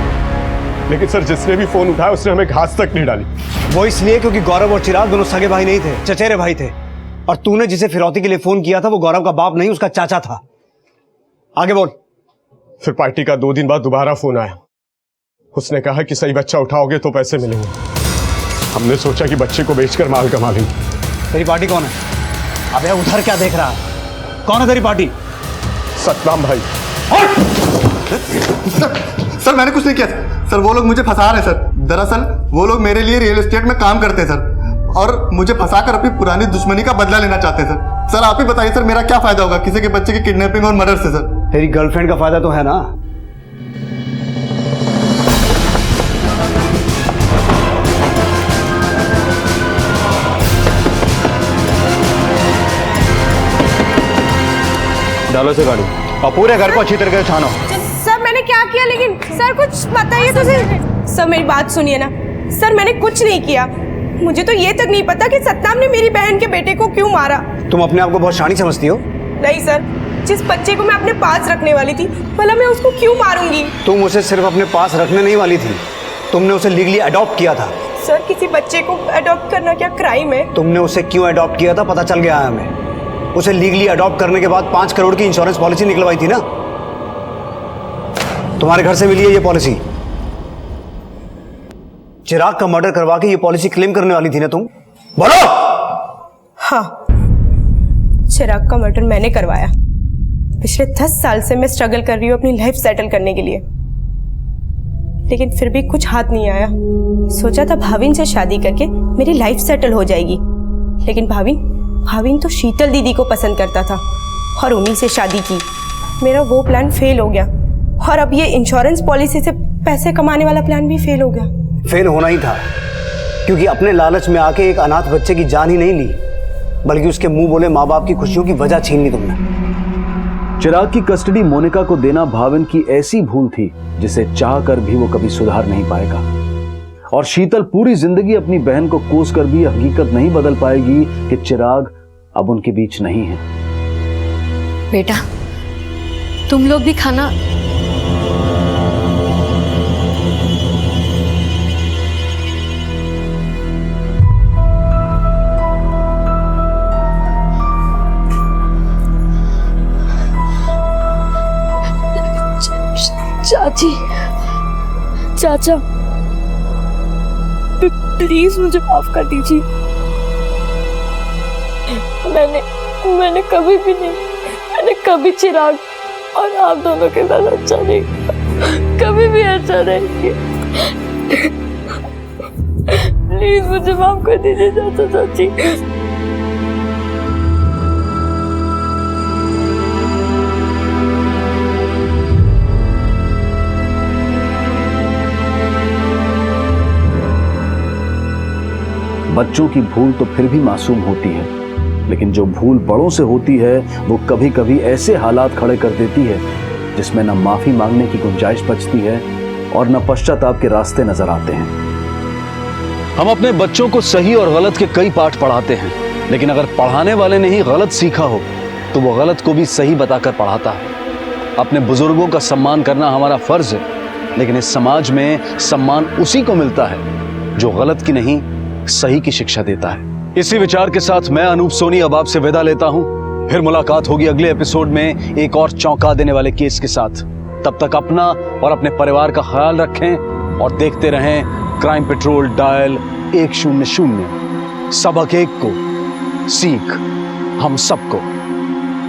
लेकिन सर जिसने भी फोन उठाया उसने हमें घास तक नहीं डाली। वो इसलिए क्योंकि गौरव और चिराग दोनों सगे भाई नहीं थे, चचेरे भाई थे। और तूने जिसे फिरौती के लिए फोन किया था वो गौरव का बाप नहीं, उसका चाचा था। आगे बोल। फिर पार्टी का 2 दिन बाद दोबारा फोन आया। उसने कहा कि सही बच्चा उठाओगे तो पैसे मिलेंगे। हमने सोचा कि बच्चे को बेचकर माल कमा लेंगे। तेरी पार्टी कौन है? अबे उधर क्या देख रहा है? कौन है तेरी पार्टी? सतनाम भाई। सर, मैंने कुछ नहीं किया सर। वो लोग मुझे फंसा रहे सर। दरअसल वो लोग मेरे लिए रियल एस्टेट में काम करते हैं सर, और मुझे फंसाकर अपनी पुरानी दुश्मनी का बदला लेना चाहते हैं सर। सर, आप ही बताइए सर, मेरा क्या फायदा होगा किसी के बच्चे की किडनैपिंग और मर्डर से सर? तेरी गर्लफ्रेंड का फायदा तो है ना। डालो से गाड़ी और पूरे घर को अच्छी तरीके से छानो। सर, मैंने क्या किया? लेकिन सर कुछ बताइए तो सही। सर मेरी बात सुनिए ना। सर मैंने कुछ नहीं किया। मुझे तो ये तक नहीं पता कि सतनाम ने मेरी बहन के बेटे को क्यों मारा। तुम अपने आप को बहुत शानी समझती हो। नहीं सर, जिस बच्चे को मैं अपने पास रखने वाली थी, भला मैं उसको क्यों मारूंगी? तुम उसे सिर्फ अपने पास रखने नहीं वाली थी, तुमने उसे लीगली अडॉप्ट किया था। सर किसी बच्चे को अडॉप्ट करना क्या क्राइम है? तुमने उसे क्यों अडॉप्ट किया था पता चल गया है हमें। उसे लीगली अडॉप्ट करने के बाद 5 करोड़ की इंश्योरेंस पॉलिसी निकलवाई थी ना, तुम्हारे घर से मिली है ये पॉलिसी। चिराग का मर्डर करवा के ये पॉलिसी क्लेम करने वाली थी ना तुम, बोलो। हाँ, चिराग का मर्डर मैंने करवाया। पिछले 10 साल से मैं स्ट्रगल कर रही हूँ अपनी लाइफ सेटल करने के लिए, लेकिन फिर भी कुछ हाथ नहीं आया। सोचा था भाविन से शादी करके मेरी लाइफ सेटल हो जाएगी, लेकिन भाविन तो शीतल दीदी को पसंद करता था और उन्हीं से शादी की। मेरा वो प्लान फेल हो गया और अब ये इंश्योरेंस पॉलिसी से पैसे कमाने वाला प्लान भी फेल हो गया। फेल होना ही था, क्योंकि अपने लालच में आके एक अनाथ बच्चे की जान ही नहीं ली, बल्कि उसके मुंह बोले माँ बाप की खुशियों की वजह छीन ली तुमने। चिराग की कस्टडी मोनिका को देना भाविन की ऐसी भूल थी जिसे चाह कर भी वो कभी सुधार नहीं पाएगा। और शीतल पूरी जिंदगी अपनी बहन को कोस कर भी हकीकत नहीं बदल पाएगी कि चिराग अब उनके बीच नहीं है। बेटा तुम लोग भी खाना। चाची, चाचा, प्लीज मुझे माफ कर दीजिए। मैंने कभी भी नहीं, मैंने कभी चिराग और आप दोनों के साथ अच्छा नहीं किया, कभी भी अच्छा नहीं किया। प्लीज मुझे माफ कर दीजिए चाचा चाची। बच्चों की भूल तो फिर भी मासूम होती है, लेकिन जो भूल बड़ों से होती है वो कभी कभी ऐसे हालात खड़े कर देती है जिसमें न माफी मांगने की गुंजाइश बचती है और न पश्चाताप के रास्ते नजर आते हैं। हम अपने बच्चों को सही और गलत के कई पाठ पढ़ाते हैं, लेकिन अगर पढ़ाने वाले ने ही गलत सीखा हो तो वो गलत को भी सही बताकर पढ़ाता है। अपने बुजुर्गों का सम्मान करना हमारा फर्ज है, लेकिन इस समाज में सम्मान उसी को मिलता है जो गलत की नहीं सही की शिक्षा देता है। इसी विचार के साथ मैं अनूप सोनी अब आपसे विदा लेता हूं। फिर मुलाकात होगी अगले एपिसोड में एक और चौंका देने वाले केस के साथ। तब तक अपना और अपने परिवार का ख्याल रखें और देखते रहें क्राइम पेट्रोल डायल 100। सबक एक को, सीख हम सबको।